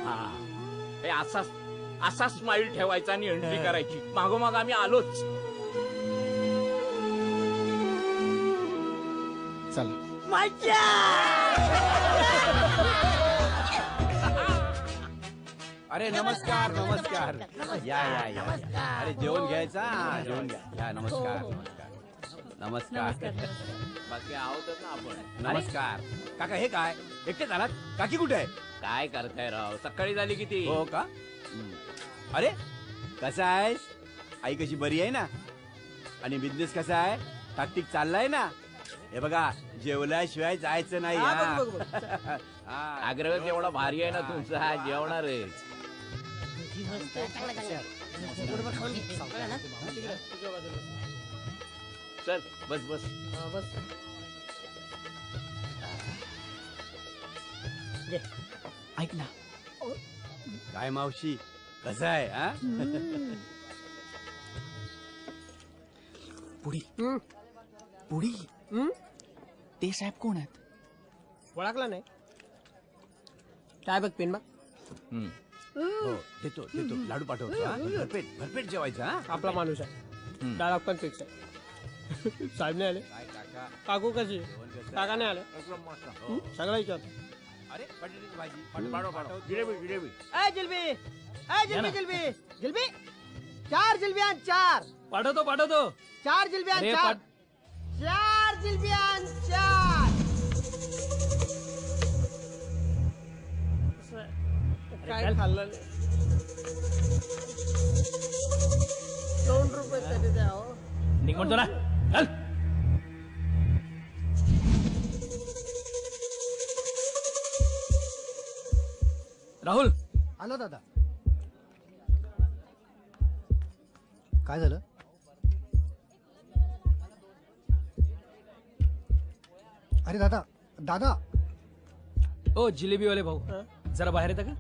O: हा, हे असा स्माइल ठेवायचा आणि एंट्री करायची. मागोमाग आम्ही आलोच.
A: चला.
E: अरे नमस्कार नमस्कार. या या या. अरे जेवण घ्यायचा. जेवण घ्या. या नमस्कार नमस्कार.
O: बाकी आहोतच ना आपण.
E: नमस्कार. काका हे काय एकटे झालात? काकी कुठे आहे?
O: काय करताय राव, सकाळी झाली किती?
E: हो का? अरे कसा आहेस? आई कशी बरी आहे ना? आणि बिझनेस कसा आहे? टाकटीक चाललाय ना? हे बघा, जेवल्याशिवाय जायचं नाही.
O: आग्रह एवढा भारी आहे ना तुमचा. हा जेवणार आहे. चल बस बस
P: बस.
A: ऐक ना.
E: काय मावशी कसं आहे? हा
A: पुढी पुढी. ते साहेब कोण आहेत?
P: ओळखला नाही. काय बघ पेन बघ.
E: हो देतो देतो लाडू पाठवतो हा? भरपेट भरपेट जेवायचा हा?
P: आपला माणूस आहे डाळ पण फिक्स आहे साहेब नाही आले
E: काय काका
P: काकू कशी काका नाही आले सगळं विचार
E: अरे बटाट्याची भाजी पाठव जिलेबी जिलेबी
P: ए जिलबी जिलबी जिलबी 4 जिलबी आण 4
J: पाठवतो पाठवतो
P: 4 जिलबी आण
J: अरे,
P: 4 4 जिलबी आण 4 काय खाल्लं नाही. 2 रुपये तरी द्या हो.
J: निघ म्हणतो ना चल. राहुल
H: आलो दादा. काय झालं? अरे दादा दादा
J: ओ जिलेबीवाले भाऊ जरा बाहेर येता का?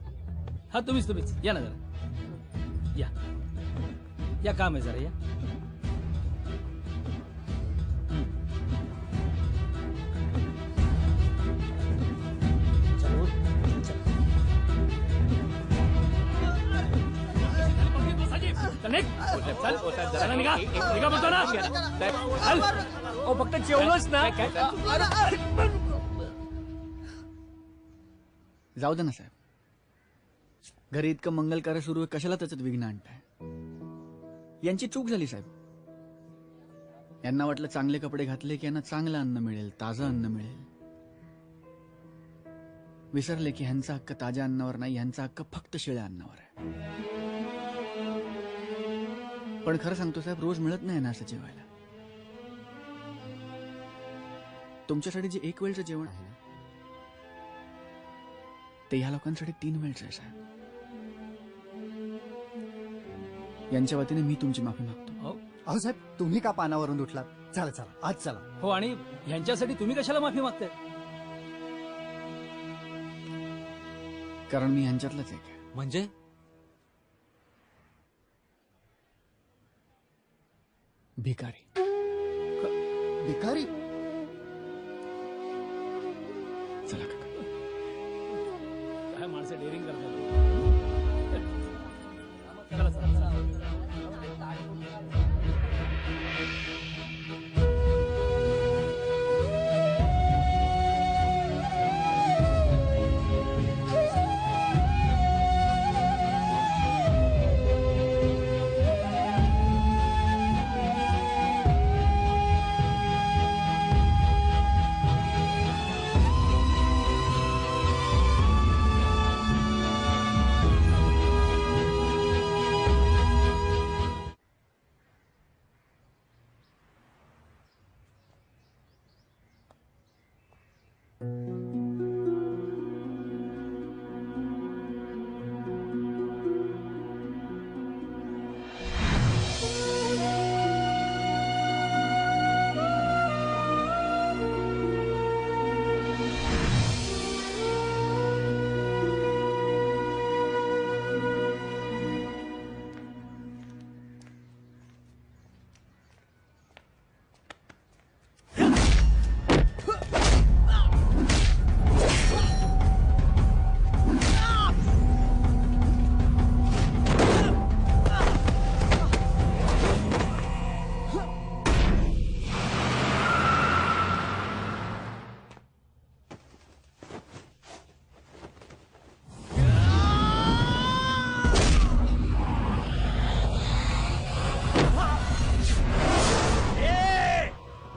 J: हा तुम्हीच या ना जरा या काम आहे जरा या. फक्त जेवलोच ना.
A: जाऊ दे ना साहेब, घरी इतकं मंगल कार्य सुरू आहे, कशाला त्याच्यात विघ्न आणताय? यांची चूक झाली साहेब. यांना वाटलं चांगले कपडे घातले की यांना चांगलं अन्न मिळेल, ताजं अन्न मिळेल. विसरले की ह्यांचा हक्क ताज्या अन्नावर नाही, ह्यांचा हक्क फक्त शिळ्या अन्नावर आहे. पण खरं सांगतो साहेब, रोज मिळत नाही ना असं जेवायला. तुमच्यासाठी जे एक वेळचं जेवण आहे ना, ते ह्या लोकांसाठी 3 वेळचं आहे साहेब. यांच्या वतीने मी तुमची माफी मागतो.
H: अहो साहेब तुम्ही का पानावरून उठलात? चला चला आज चला.
J: हो आणि ह्यांच्यासाठी तुम्ही कशाला माफी मागताय?
A: कारण मी ह्यांच्यातलंच एक आहे.
L: म्हणजे
A: भिकारी.
H: भिकारी?
A: चला काका.
J: काय माणसं डेअरिंग करतात.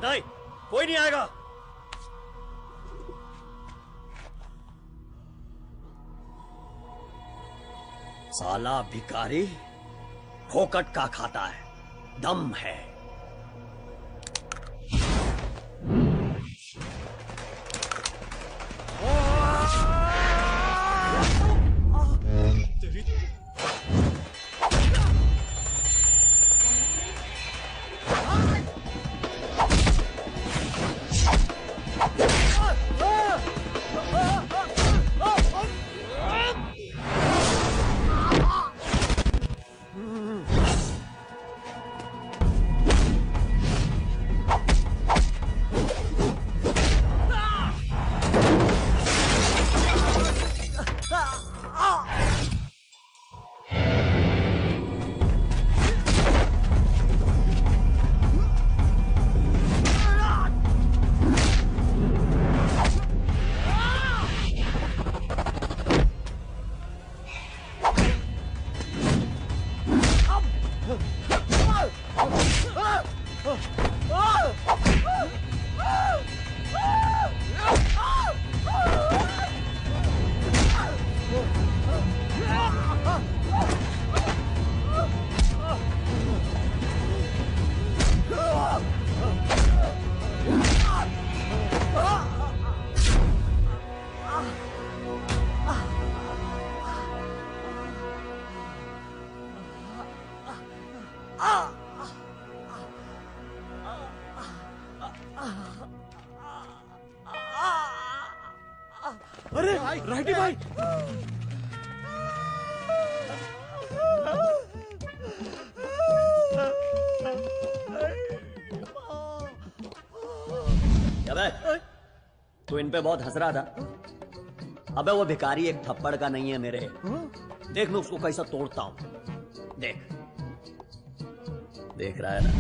F: नहीं, कोई नहीं आएगा. साला भिखारी फोकट का खाता है, दम है. अरे राठी भाई
K: अबे तू इन पे बहुत हंस रहा था। अबे वो भिखारी एक थप्पड़ का नहीं है मेरे। देख मैं उसको कैसा तोड़ता हूं। देख देख रहा है ना।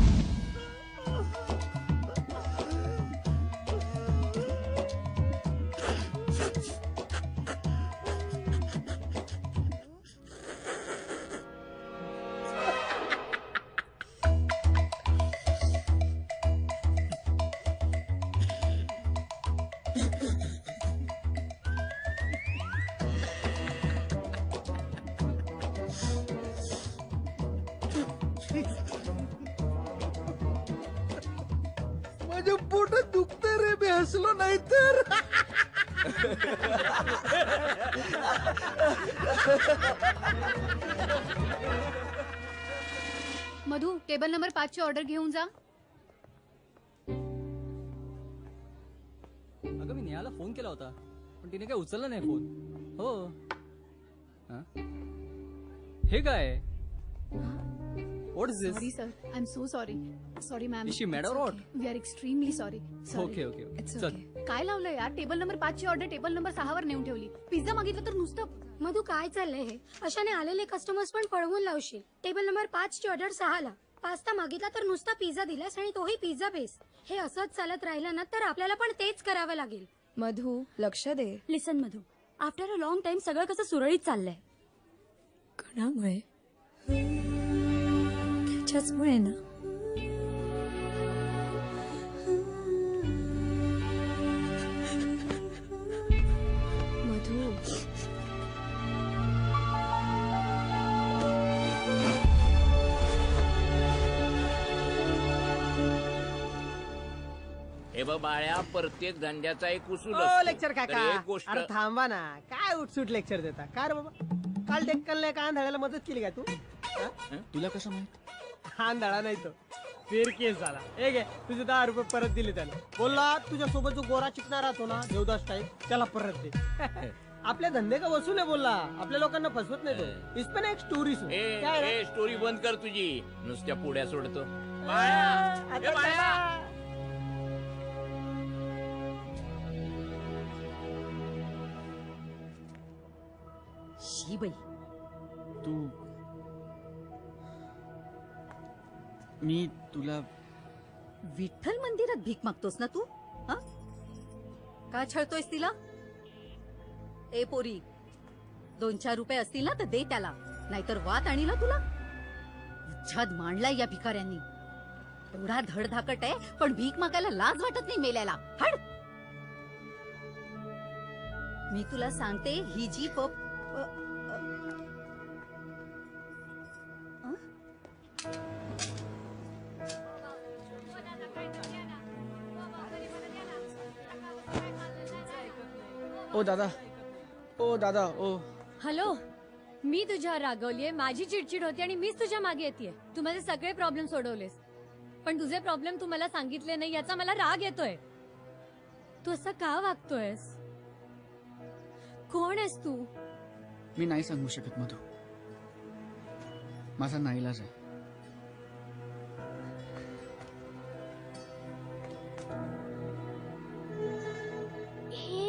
H: माझ्या पोटात दुखतंय रे, मी हसलो नाही तर.
R: मधु, टेबल नंबर 5 ची ऑर्डर घेऊन जा.
N: अगं मी नेहाला फोन केला होता पण तिने काय उचलला नाही फोन. हो हा? हे काय? What is this?
R: Sorry sir, I'm so sorry. Sorry ma'am.
N: Is she mad or what?
R: We are extremely sorry. Sorry.
N: Okay, okay, okay.
R: It's
N: चल.
R: okay. काय लावलं यार? टेबल नंबर 5 ची ऑर्डर टेबल नंबर 6 वर नेऊन ठेवली. पिझ्झा मागितलं तर नुसतं.
V: मधू काय चाललंय हे? अशाने आलेले कस्टमर्स पण पळवून लावशील. टेबल नंबर 5 ची ऑर्डर 6 ला. पास्ता मागितला तर नुसता पिझ्झा दिलास आणि तोही पिझ्झा बेस. हे असंच चालत राहिलं ना तर आपल्याला पण तेच करावं लागेल.
Q: मधू लक्ष दे.
V: Listen Madhu, after a long time सगळं कसं सुरळीत चाललंय.
Q: कोणामुळे? त्याच्याचमुळे ना. मधू
O: हे बघ बाळ्या, प्रत्येक धंद्याचा एक उसूल
P: ओ
O: असतो.
P: लेक्चर
O: तर
P: काका,
O: एक गोष्ट
P: अरे थांबा ना. काय उठसूट लेक्चर देता? काय रे बाबा, काल डेक्कनला कान धळायला मदत केली का तू?
A: तुला कसं माहित?
P: कान धळा नाही तो फेर केस झाला. हे घे तुझे 10 रुपये परत दिले त्याने. बोलला तुझ्या सोबत जो गोरा चिकना राहतो ना देवदास टाईप, त्याला परत दे. आपल्या धंदे का वसूल आहे बोलला. आपल्या लोकांना फसवत नाही तो. इस पण एक स्टोरी सुन. काय रे?
O: ए स्टोरी बंद कर तुझी. नुसत्या पुड्या सोडतो.
P: आता
O: ए बाळ्या.
B: शी बाई,
A: तू मी तुला
B: विठ्ठल मंदिरात भीक मागतोस ना तू? हा? का छळतोयस तिला? ए पोरी, 2-4 रुपये असतील ना तर दे त्याला, नाहीतर वात आणि ना तुला. उच्छाद मांडलाय या भिकाऱ्यांनी. एवढा धडधाकट आहे पण भीक मागायला लाज वाटत नाही मेल्याला. हड. मी तुला सांगते ही जी
A: ओ दादा, ओ दादा, ओ.
R: हॅलो, मी तुझ्यावर रागवलीये, माझी चिडचिड होती आणि मीच तुझ्या मागे येतेय. तू माझे सगळे प्रॉब्लेम सोडवलेस पण तुझे प्रॉब्लेम तू मला सांगितले नाही याचा मला राग येतोय. तू असं का वागतोयस? कोण आहेस तू?
A: मी नाही सांगू शकत मधू. माझा नाईलाज आहे.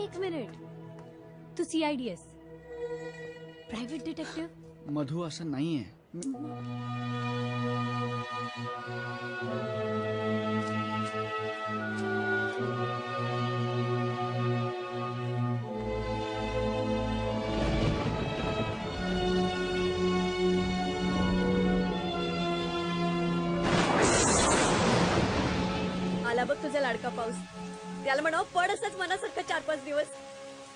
R: एक मिनिट, तू CID प्रायव्हेट डिटेक्टिव्ह?
A: मधू असं नाहीये.
U: आला बघ तुझा लाडका पाऊस. त्याला म्हणावं पड असंच मनासारखं 4-5 दिवस.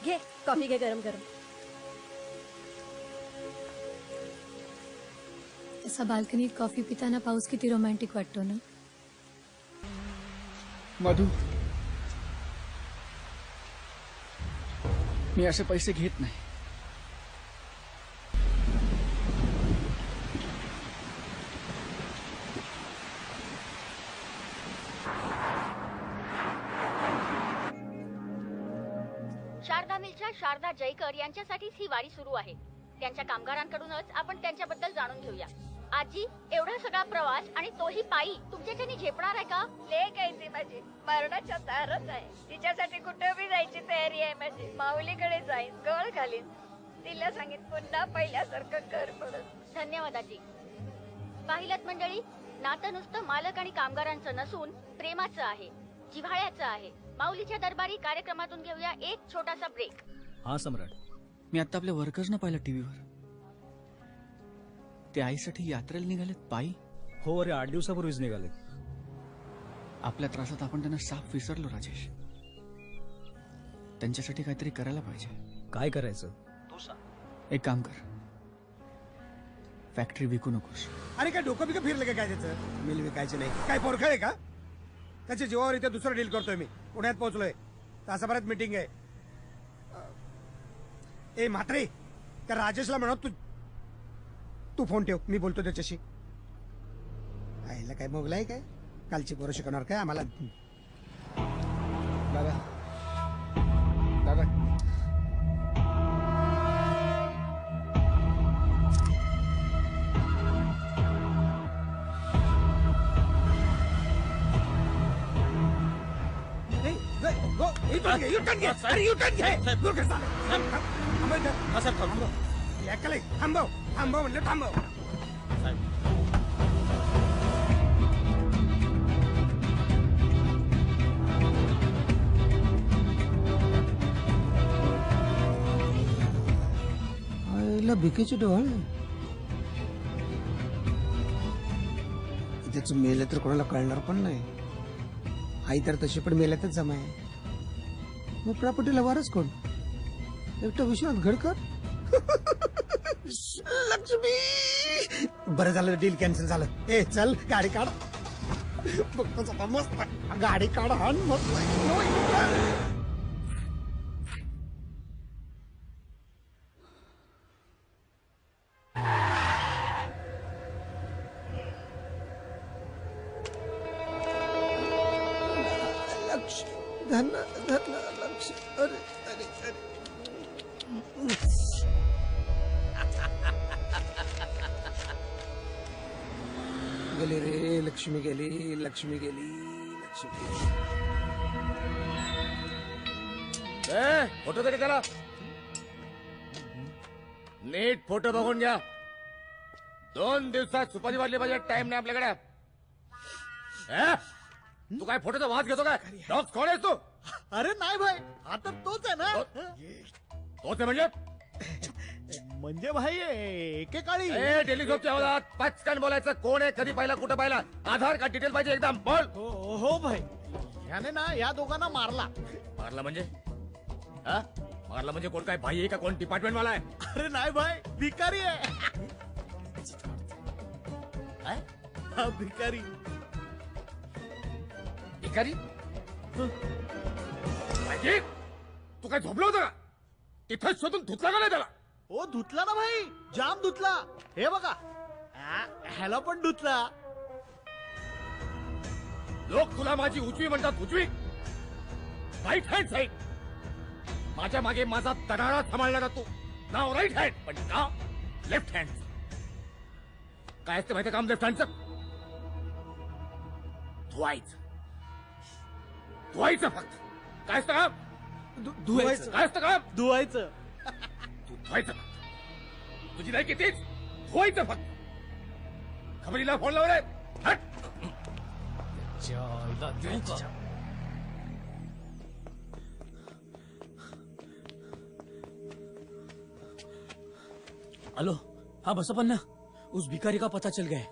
U: घे कॉफी, घे गरम गरम.
R: असा बाल्कनीत कॉफी पिताना पाऊस किती रोमॅन्टिक वाटतो ना.
A: मधू, मी असे पैसे घेत नाही.
G: शारदा मिलच्या शारदा जयकर यांच्यासाठीच ही वारी सुरू आहे. त्यांच्या कामगारांकडूनच आपण त्यांच्याबद्दल जाणून घेऊया. आजी, एवढा सगळा प्रवास आणि तोही पायी तुमच्याच्यानी झेपणार आहे का?
U: लेक आहे ती माझी, मरणाच्या दारात आहे. तिच्यासाठी कुठे बी जायची तयारी आहे माझी. माऊलीकडे जाईन, गळ घालीन. तिला सांगेन पुन्हा पहिल्यासारखं घर पडत.
G: धन्यवाद आजी. पाहिलत मंडळी, नातं नुसतं मालक आणि कामगारांचं नसून प्रेमाचं आहे, जिव्हाळ्याचं आहे. माऊलीच्या दरबारी कार्यक्रमातून घेऊया एक छोटासा ब्रेक.
L: हा सम्राट.
A: मी आता आपल्या वर्कर्सना पाहिलं टीव्हीवर. ते आईसाठी यात्रेला निघालेत पायी.
L: हो अरे 8 दिवसापूर्वीच निघाले.
A: आपल्या त्रासात आपण त्यांना साफ विसरलो राजेश. त्यांच्यासाठी काहीतरी करायला पाहिजे.
L: काय करायचं?
A: एक काम कर, फॅक्टरी विकू नकोस.
D: अरे काय डोकं बिकं फिरलं का काय त्याचं? मिल विकायची नाही काय पोरखळ आहे का? त्याच्या जीवावर इथे दुसरं डील करतोय मी. पुण्यात पोहोचलोय, तासाभरात मीटिंग आहे. ए म्हात्रे, त्या राजेशला म्हणत तू फोन ठेव, मी बोलतो त्याच्याशी. आईला काय मोगलाय काय? कालची पोरं शिकवणार काय आम्हाला? दादा दादा थांबव थांबव म्हणलं थांबव. भिकेचे डोळ त्याच मेलं तर कोणाला कळणार पण नाही. आई तर तशी पण मेल्यातच जमा आहे. मग प्रॉपर्टीला वारस कोण? एकटा विश्वनाथ घडकर. लक्ष्मी. बरं झालं डील कॅन्सल झालं. ए चल गाडी काढ. बघतोच आता मस्त गाडी काढ. हा मस्त. लक्ष धन धन लक्ष. अरे अरे अरे गेली रे लक्ष्मी गेली. लक्ष्मी गेली. लक्ष्मी
S: फोटो तरी करा. नीट फोटो बघून घ्या. 2 दिवसात सुपारी वाढली पाहिजे. टाइम नाही आपल्याकडे. तू काय फोटोचा वाद घेतो काय? डॉक्स कोण आहेस तू?
H: अरे नाही भाई, आता तोच आहे ना.
S: तोच आहे
H: म्हणजे भाई एकेकाळी
S: टेलिस्कोपच्या आवाजात पचकन बोलायचं. कोण आहे, कधी पाहिला, कुठं पाहिला, आधार कार्ड डिटेल पाहिजे एकदम. बोल.
H: हो भाई, याने ना या दोघांना मारला.
S: मारला म्हणजे? मारला म्हणजे कोण? काय भाई आहे का? कोण डिपार्टमेंट वाला आहे?
H: अरे नाही भाई, भिकारी आहे. भिकारी
S: भिकारी? तू काय झोपलं होतं का? तिथंच शोधून धुतला का नाही त्याला?
H: ओ धुतला ना भाई, जाम धुतला. हे बघा, ह्याला पण धुतला.
S: लोक तुला माझी उजवी म्हणतात. उजवी? Right hand side. माझ्या मागे माझा तडारा सांभाळणारा तू. नाव राईट हँड, पण नाव लेफ्ट हँड. काय असते माहिती काम लेफ्ट हँडचं? धुवायचं. धुवायचं फक्त. काय असतं काम?
H: धुवायचं.
S: काय असतं काम?
H: धुवायचं.
S: तू धुवायचं फक्त. तुझी नाही कितीच धुवायचं फक्त. खबरीला फोन लावून आहे.
J: हेलो, हाँ बसपन्ना, उस भिखारी का पता चल गया है.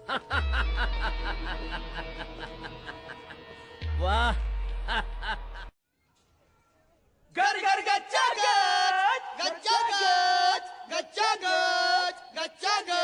S: वाह.
E: घर घर गच्चा गच गच्चा गच गच्चा गच गच्चा गच.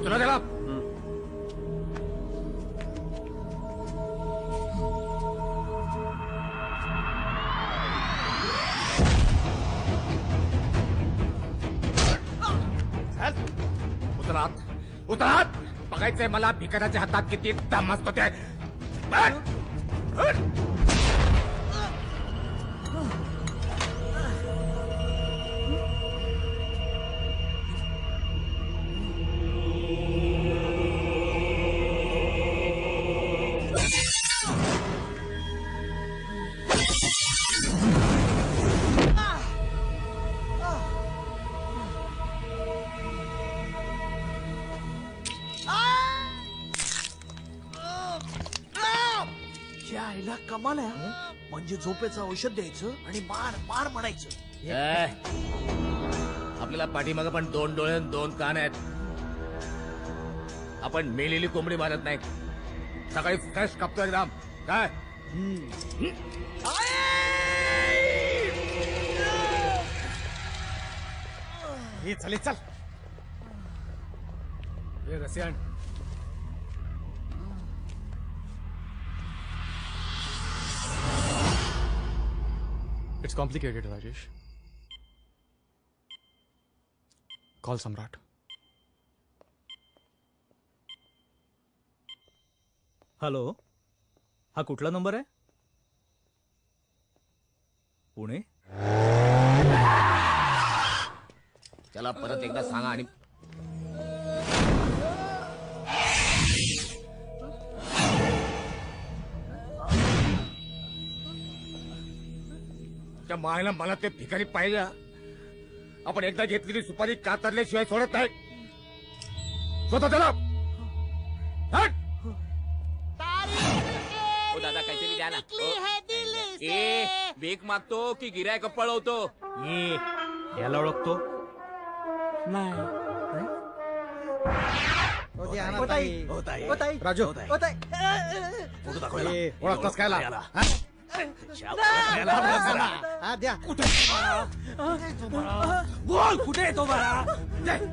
S: तुला त्याला उतरात उतरात बघायचंय मला भिकाऱ्याच्या हातात किती दम असतो ते बघ.
H: या आईला कमाल आहे हा. म्हणजे झोपेचं औषध द्यायचं आणि मार मार म्हणायचं.
S: आपल्याला पाठीमागं पण 2 डोळे आणि 2 कान आहेत. आपण मेलेली कोंबडी मारत नाही. सकाळी फ्रेश कापतो एकदम काय.
H: हे चले चल.
S: हे रसियान
I: It's complicated, Rajesh. Call Samrat.
L: Hello, हा कुठला नंबर आहे? पुणे?
S: त्याला परत एकदा सांगा आणि त्या मायला मला ते भिकारी पाहिजे. आपण एकदा घेतलेली सुपारी कातरल्याशिवाय सोडत नाही. स्वतः त्याला
O: ओ दादा काहीतरी द्या ना. ए भीक मागतो की गिरायक पळवतो.
L: याला ओळखतो?
H: राजू ओळखतास काय द्या.
S: बोल कुठे येतो बरा.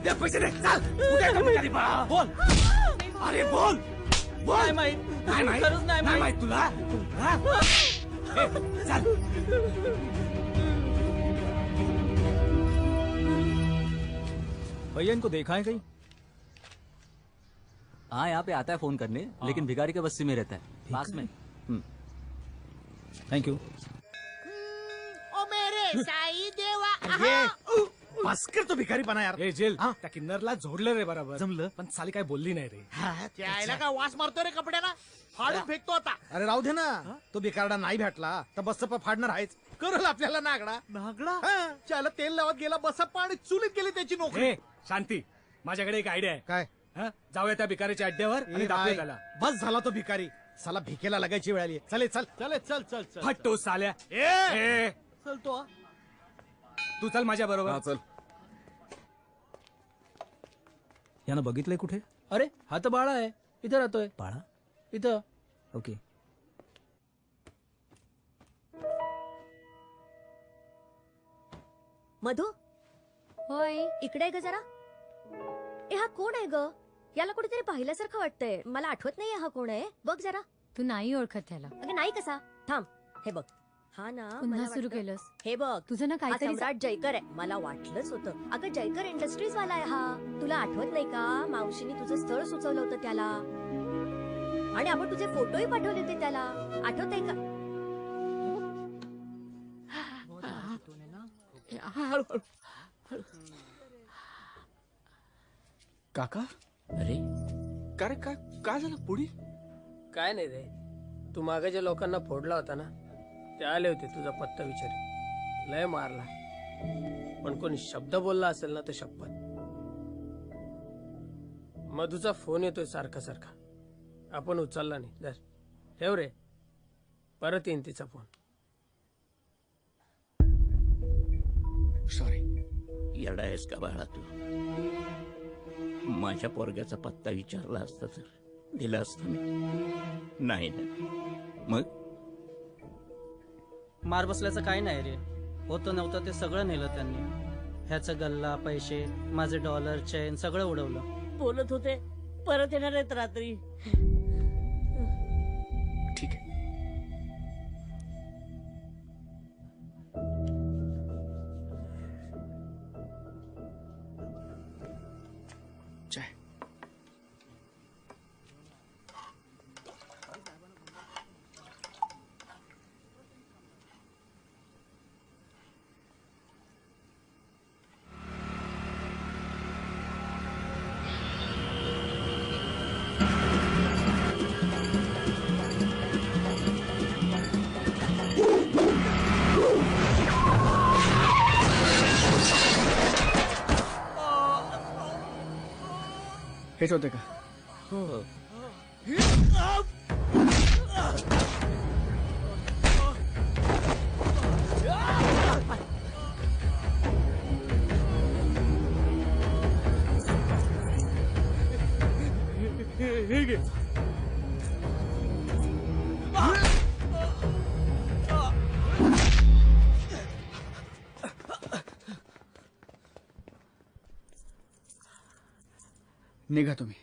S: दे पैसे दे. चाल कुठे येतो भिकारी बरा. बोल अरे बोल बोल. नाही माहित तुला. चाल
L: भैया इनको देखा है कहीं?
N: हाँ यहाँ पे आता है फोन करने, लेकिन भिखारी के बस्ती में रहता है पास में.
L: Thank you.
P: ओ मेरे साई देवा.
H: बस कर तो भिकारी पणा यार. जेल त्या किन्नरला जोडलं रे बरोबर. जमलं पण साली काय बोलली नाही रे.
P: त्याला का वास मारतो रे कपड्याला. फाडून फेकतो आता.
H: अरे राहू दे ना. तो भिकारडा नाही भेटला तर बस फाडणार आहेच. करल आपल्याला नागडा. त्याला तेल लावत गेला बसा पाणी चुलीत गेली त्याची नोकरी.
T: शांती, माझ्याकडे एक आयडिया आहे.
H: काय?
T: जाऊया त्या भिकारीच्या अड्ड्यावर आणि दाखवूया त्याला.
H: बस झाला तो भिकारी. साला भिकेला लागायची वेळ आली. चल चल
T: चल चल चल चल. हट्टो साल्या.
H: चल तो
T: तू चल माझ्या बरोबर.
H: चल.
L: यानं बघितलंय कुठे?
J: अरे हा तर बाळा आहे. इथं राहतोय.
L: बाळा?
J: इथं.
L: ओके.
W: मधु
R: होय.
W: इकडे आहे ग जरा. ए हा कोण आहे ग? याला कुठेतरी पाहिल्यासारखं वाटतंय. मला आठवत नाही हा कोण आहे. बघ जरा.
R: तू नाही ओळखत त्याला.
W: अगं नाही कसा. थांब हे बघ. हा ना
R: पुन्हा
W: मला
R: सुरू
W: वाटतं-
R: केलंस.
W: हे बघ
R: तुझं ना
W: हा
R: काहीतरी
W: सम्राट जयकर आहे. मला वाटलंच होतं. अगं जयकर इंडस्ट्रीज वाला आहे हा. तुला आठवत नाही का मावशीने तुझं स्थळ सुचवलं होतं त्याला. आणि आपण तुझे फोटोही पाठवले होते त्याला. आठवतंय का?
A: काका
K: अरे
A: काय काय काय झालं पुढे?
P: काय नाही रे. तू मागे ज्या लोकांना फोडला होता ना ते आले होते तुझा पत्ता विचार. लय मारला पण कोणी शब्द बोलला असेल ना तर शपथ. मधूचा फोन येतोय सारखा सारखा. आपण उचलला नाही. दर ठेव रे. परत येईन तिचा फोन.
A: सॉरी.
O: येडा आहेस का बाळा तू? माझ्या पोरग्याचा पत्ता विचारला असता तर दिला असता मी. नाही ना. मग
X: मार बसल्याचं काय नाही रे. होतं नव्हतं ते सगळं नेलं त्यांनी. ह्याचं गल्ला पैसे माझे डॉलर चेन सगळं उडवलं.
Y: बोलत होते परत येणार आहेत रात्री.
A: ठीक आहे. हेच होते का?
K: हो.
T: हे घे.
A: निघा तुम्ही.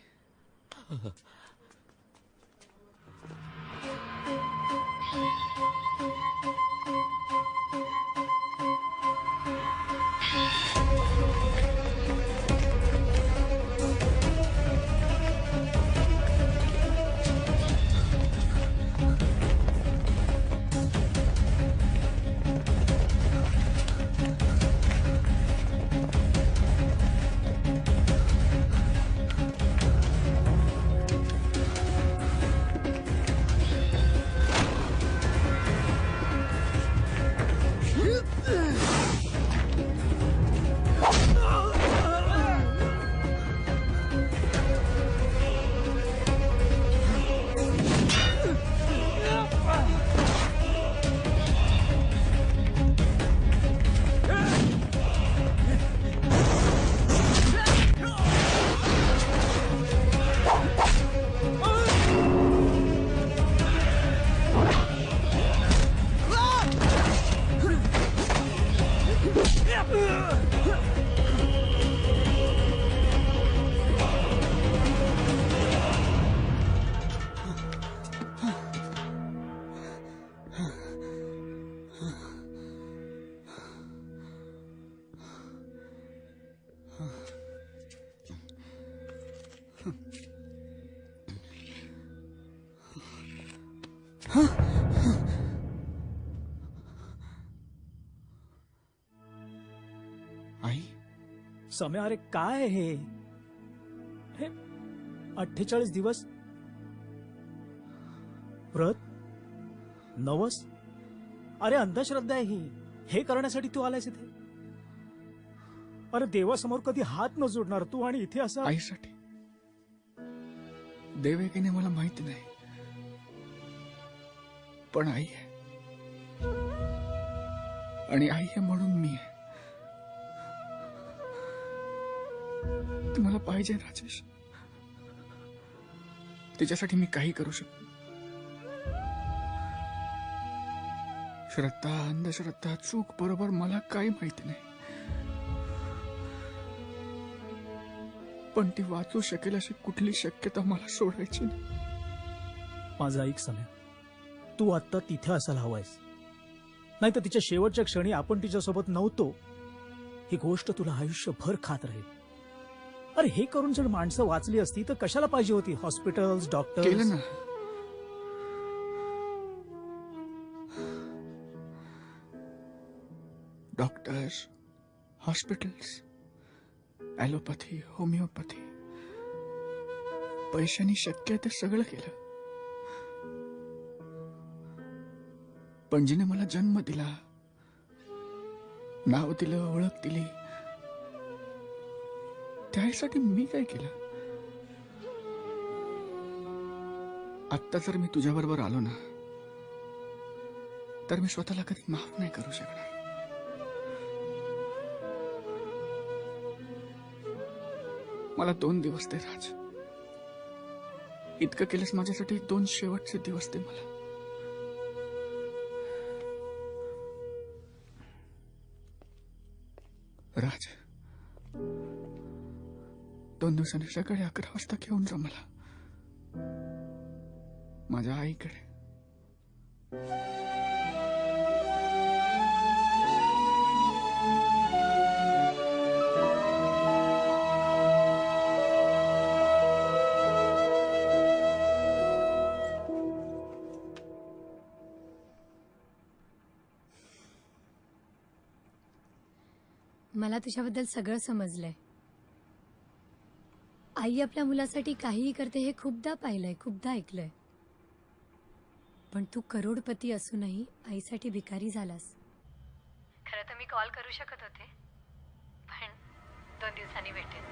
A: आई,
L: सम्या, अरे काय हे 48 दिवस व्रत, नवस. अरे अंधश्रद्धा आहे ही. हे करण्यासाठी तू आलायस इथे? अरे देवासमोर कधी हात न जोडणार तू, आणि इथे असं.
A: आईसाठी. देव आहे की नाही मला माहिती नाही, पण आई आहे, आणि आई आहे म्हणून मी आहे. ती मला पाहिजे राजेश. तिच्यासाठी मी काही करू शकतो. श्रद्धा, अंधश्रद्धा, चूक, बरोबर मला काही माहिती नाही, पण ती वाचू शकेल अशी कुठली शक्यता मला सोडायची नाही.
L: माझं ऐक सम्या, तू आता तिथे असायला हवायस, नाही तर तिच्या शेवटच्या क्षणी आपण तिच्यासोबत नव्हतो ही गोष्ट तुला आयुष्यभर खात राहील. अरे हे करून जर माणसं वाचली असती तर कशाला पाहिजे होती हॉस्पिटल्स, डॉक्टर?
A: केलं ना. डॉक्टर्स, हॉस्पिटल्स, ॲलोपॅथी, होमिओपॅथी, पैशांनी शक्य आहे ते सगळं केलं. पण जिने मला जन्म दिला, नाव दिलं, ओळख दिली, त्यासाठी मी काय केलं? आत्ता जर मी तुझ्याबरोबर आलो ना, तर मी स्वतःला कधी माफ नाही करू शकणार. मला 2 दिवस दे राज. इतकं केलंस माझ्यासाठी, 2 शेवटचे दिवस दे मला. राज, 2 दिवसांनी सकाळी 11 वाजता घेऊन जा मला माझ्या आईकडे.
R: मला तुझ्याबद्दल सगळं समजलंय. आई आपल्या मुलासाठी काहीही करते हे खूपदा पाहिलंय, खूपदा ऐकलंय. पण तू करोडपती असूनही आईसाठी भिकारी झालास. खरं तर मी कॉल करू शकत होते, पण 2 दिवसांनी भेटेन.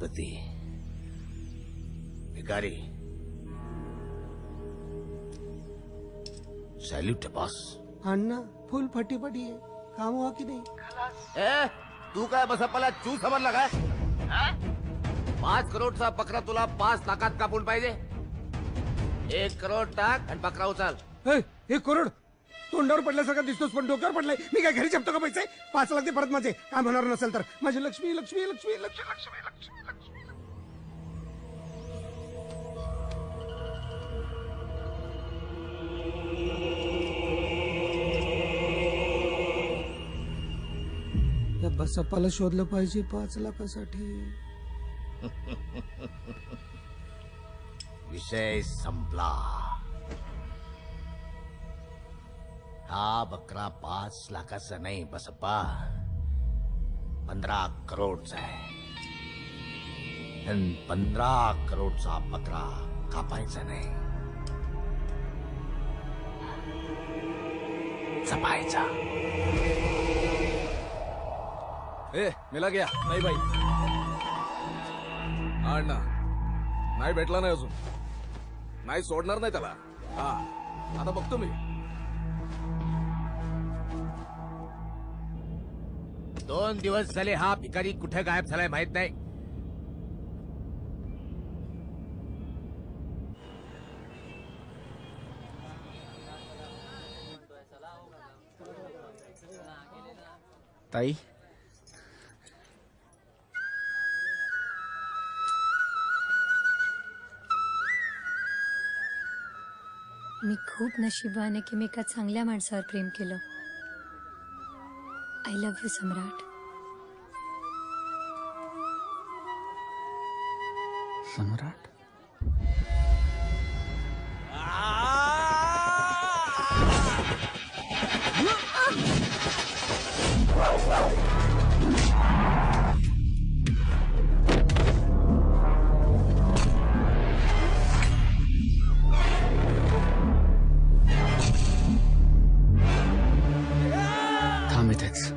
S: सेनापती भिकारी सैल्यूट बॉस.
D: अण्णा फुल फटीफटी आहे काम हुआ की नाही.
S: ए तू काय बसप्पाला चू समजला काय? 5 करोडचा बकरा तुला 5 लाखात कापून पाहिजे. 1 करोड टाक आणि बकरा उचल.
D: 1 करोड तोंडावर पडल्यासारखा दिसतोस पण डोक्यावर पडलाय. मी काय घरी छापतो का पैसे? 5 लाख ते परत माझे. काम होणार नसेल तर माझी लक्ष्मी लक्ष्मी लक्ष्मी लक्ष्मी लक्ष्मी लक्ष्मी लक्ष्मी. या बसप्पाला शोधलं पाहिजे 5 लाखासाठी.
S: विषय संपला. हा बकरा 5 लाखाचा नाही बसप्पा, 15 करोडचा आहे. 15 करोडचा बकरा कापायचा नाही, जपायचा.
C: ए मेला गया नाही बाई. अण्णा नाही भेटला नाही अजून. नाही सोडणार नाही त्याला. हा आता बघतो मी.
S: 2 दिवस झाले हा भिकारी कुठे गायब झालाय माहित नाही.
A: ताई
R: मी खूप नशिबाने की मी एका चांगल्या माणसावर प्रेम केलं. आय लव्ह यू सम्राट.
A: सम्राट थांब इथेच.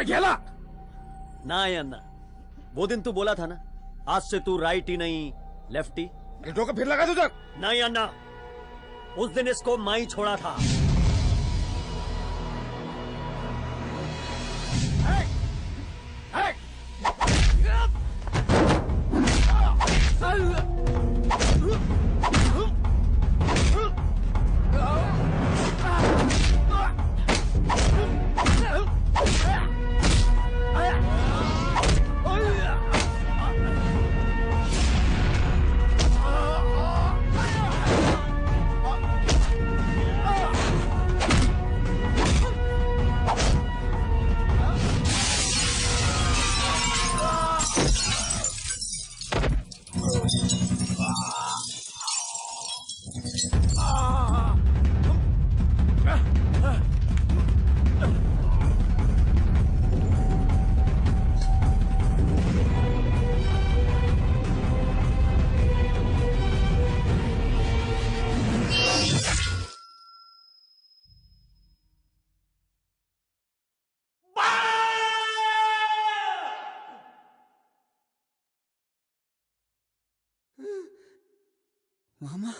S: गेला.
K: नहीं अन्ना, वो दिन तू बोला था ना, आज से तू राइट ही नहीं लेफ्ट ही.
S: डोकं फिरला का तुझं?
K: नहीं अन्ना, उस दिन इसको मैं ही छोड़ा था।
A: मामा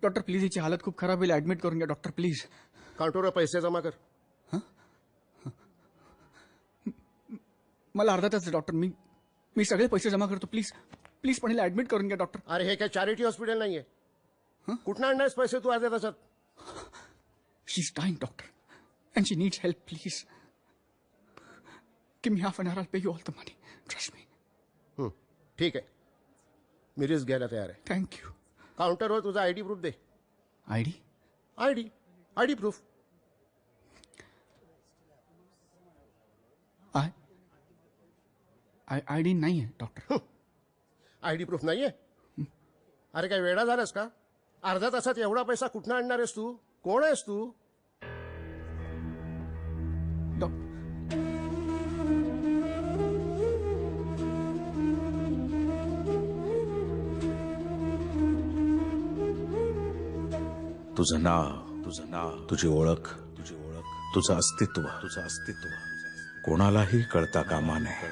A: डॉक्टर प्लीज हिची हालत खूप खराब होईल ऍडमिट करून घ्या डॉक्टर प्लीज
B: काउंटरवर पैसे जमा कर
A: मला अर्धा तास डॉक्टर मी सगळे पैसे जमा करतो प्लीज प्लीज पण हिला ऍडमिट करून घ्या डॉक्टर
B: अरे हे काय चॅरिटी हॉस्पिटल नाहीये कुठनं आणणारच पैसे तू अर्ध्या तासात
A: she is dying doctor and she needs help please give me half an hour pay you all the money trust me
B: ठीक आहे मी रिस्क घ्यायला तयार आहे
A: थँक्यू
B: काउंटरवर तुझा आयडी प्रूफ दे
A: आयडी
B: आयडी प्रूफ
A: आयडी नाही आहे डॉक्टर
B: आयडी प्रूफ नाहीये अरे काय वेडा झालास का अर्ध्या तासात एवढा पैसा कुठनं आणणार आहेस तू कोण आहेस तू
F: तुझं नाव तुझी ओळख तुझं अस्तित्व कोणालाही कळता कामा नये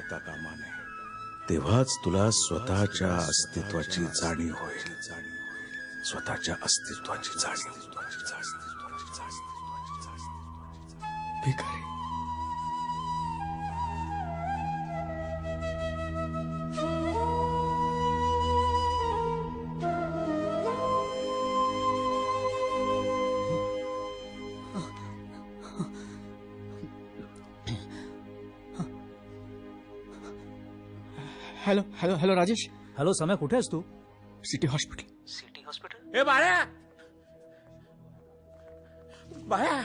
F: तेव्हाच तुला स्वतःच्या अस्तित्वाची जाणीव होईल स्वतःच्या अस्तित्वाची जाणीव
A: भिकारी hello hello hello Rajesh
L: hello Samya कुठे आहेस तू
A: सिटी हॉस्पिटल
S: ए बाळ्या बाळ्या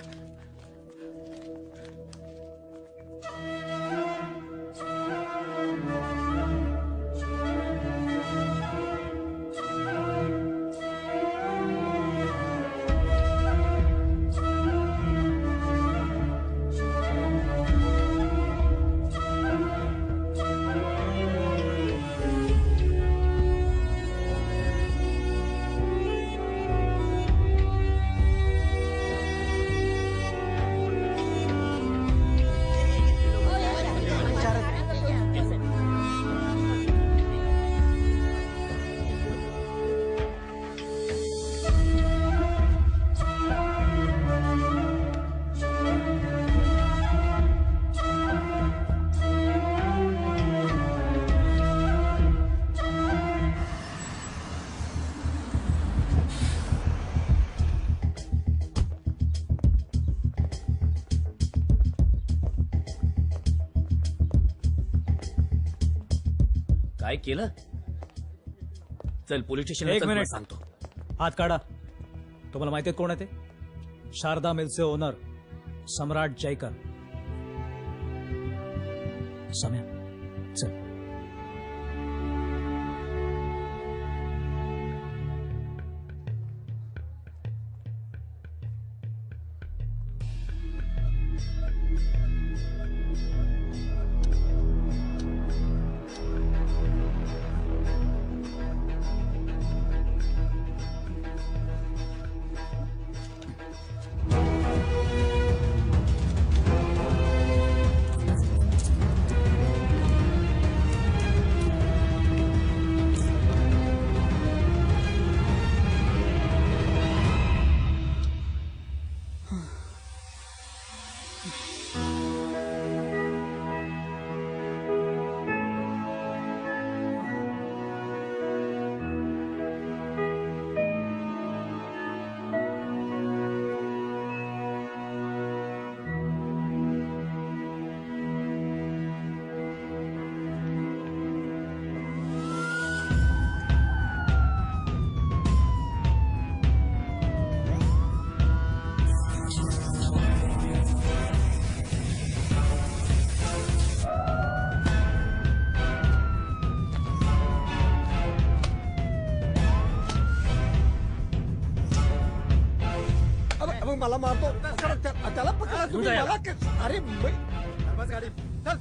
K: काय केलं? चल पोलीस स्टेशनला
L: एक
K: चल, तुला
L: मिनिट
K: सांगतो.
L: हात काढा. तुम्हाला माहिती आहे कोण आहे ते? शारदा मिल्सचे ओनर सम्राट जयकर. सम्या चल.
D: मग मला मारतो. त्याला पकडा तुम्ही. मला अरे
H: गाडी चल.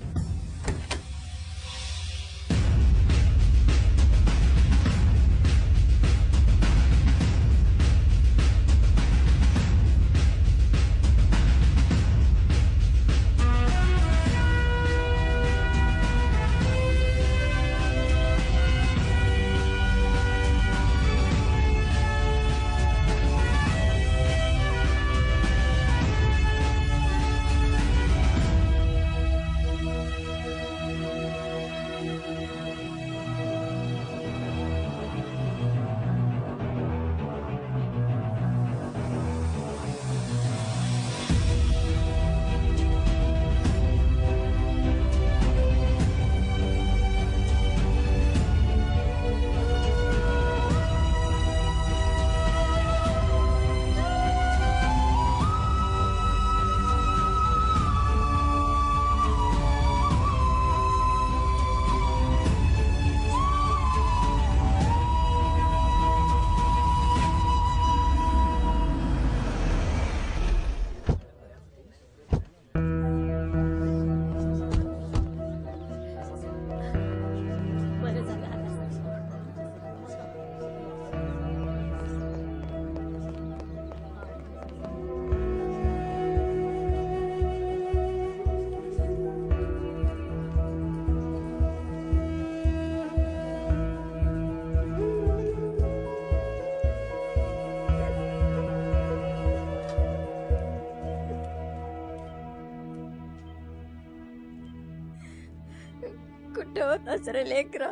W: कुठं होतास रे लेकरा?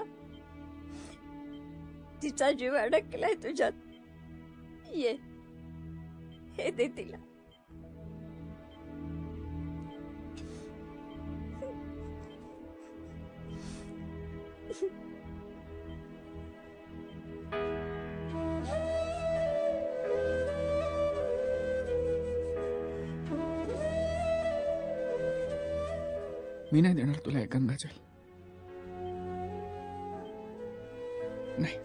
W: तिचा जीव अडकलाय तुझ्यात. ये हे दे तिला.
A: मी नाही देणार तुला एक गंगाजल. नाही,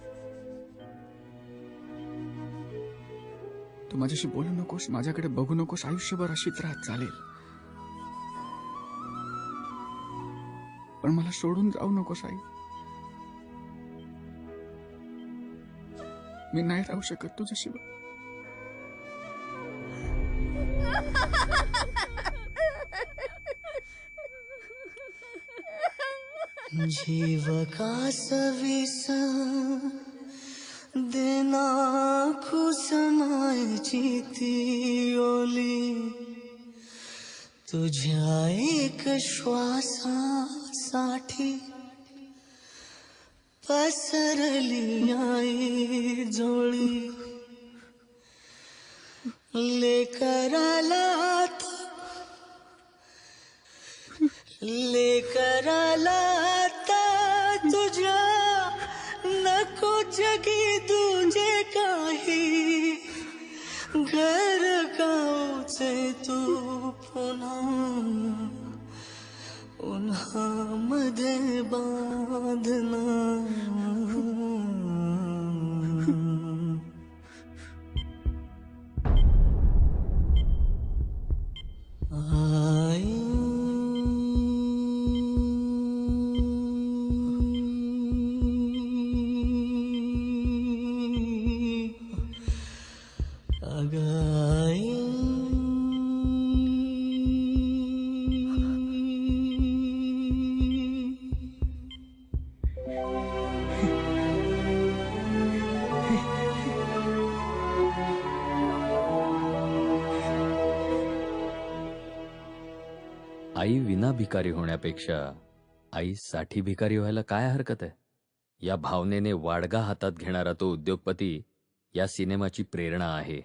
A: तू माझ्याशी बोलू नकोस, माझ्याकडे बघू नकोस. आयुष्यभर अशीच राहत चालेल, पण मला सोडून जाऊ नकोस आई. मी नाही राहू शकत तुझ्याशिवाय.
G: जीव का सविस देना खुसमायची ती ओली तुझ्या एक श्वासासाठी पसरली आई जोळी. लेकराला तुझ्या जगी तुझे काही घर गावचे तू पुन्हा उन्हामध्ये बांधना आई
E: आई विना भिकारी होण्यापेक्षा आई साठी भिकारी व्हायला काय हरकत आहे. या भावनेने वाडगा हातात घेणारा तो उद्योगपती या सिनेमाची प्रेरणा आहे.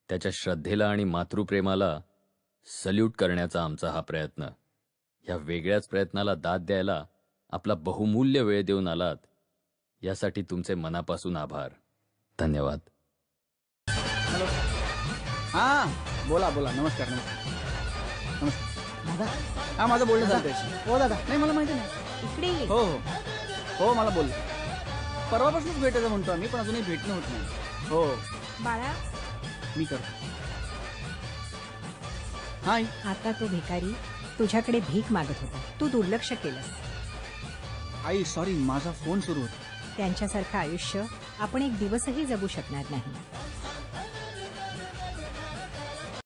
E: त्याच्या श्रद्धेला आणि मातृप्रेमाला सल्यूट करण्याचा आमचा हा प्रयत्न. या वेगळ्याच प्रयत्नाला दाद द्यायला आपला बहुमूल्य वेळ देऊन आलात यासाठी तुमचे मनापासून आभार. धन्यवाद.
A: हा बोला बोला. नमस्कार नमस्कार नमस्कार. हा माझं बोलणं झालं त्याशी.
P: हो दादा.
A: नाही मला माहिती नाही.
P: इकडे
A: हो हो हो मला बोल. परवापासूनच भेटायचं म्हणतो आम्ही पण अजूनही भेटणं होत नाही. हो
M: बाळा
A: मी करतो. हाय.
M: आता तो भिकारी तुझ्याकडे भीक मागत होता, तू दुर्लक्ष केलंस.
A: आई सॉरी माझा फोन सुरू होता.
M: त्यांच्यासारखं आयुष्य आपण एक दिवसही जगू शकणार नाही.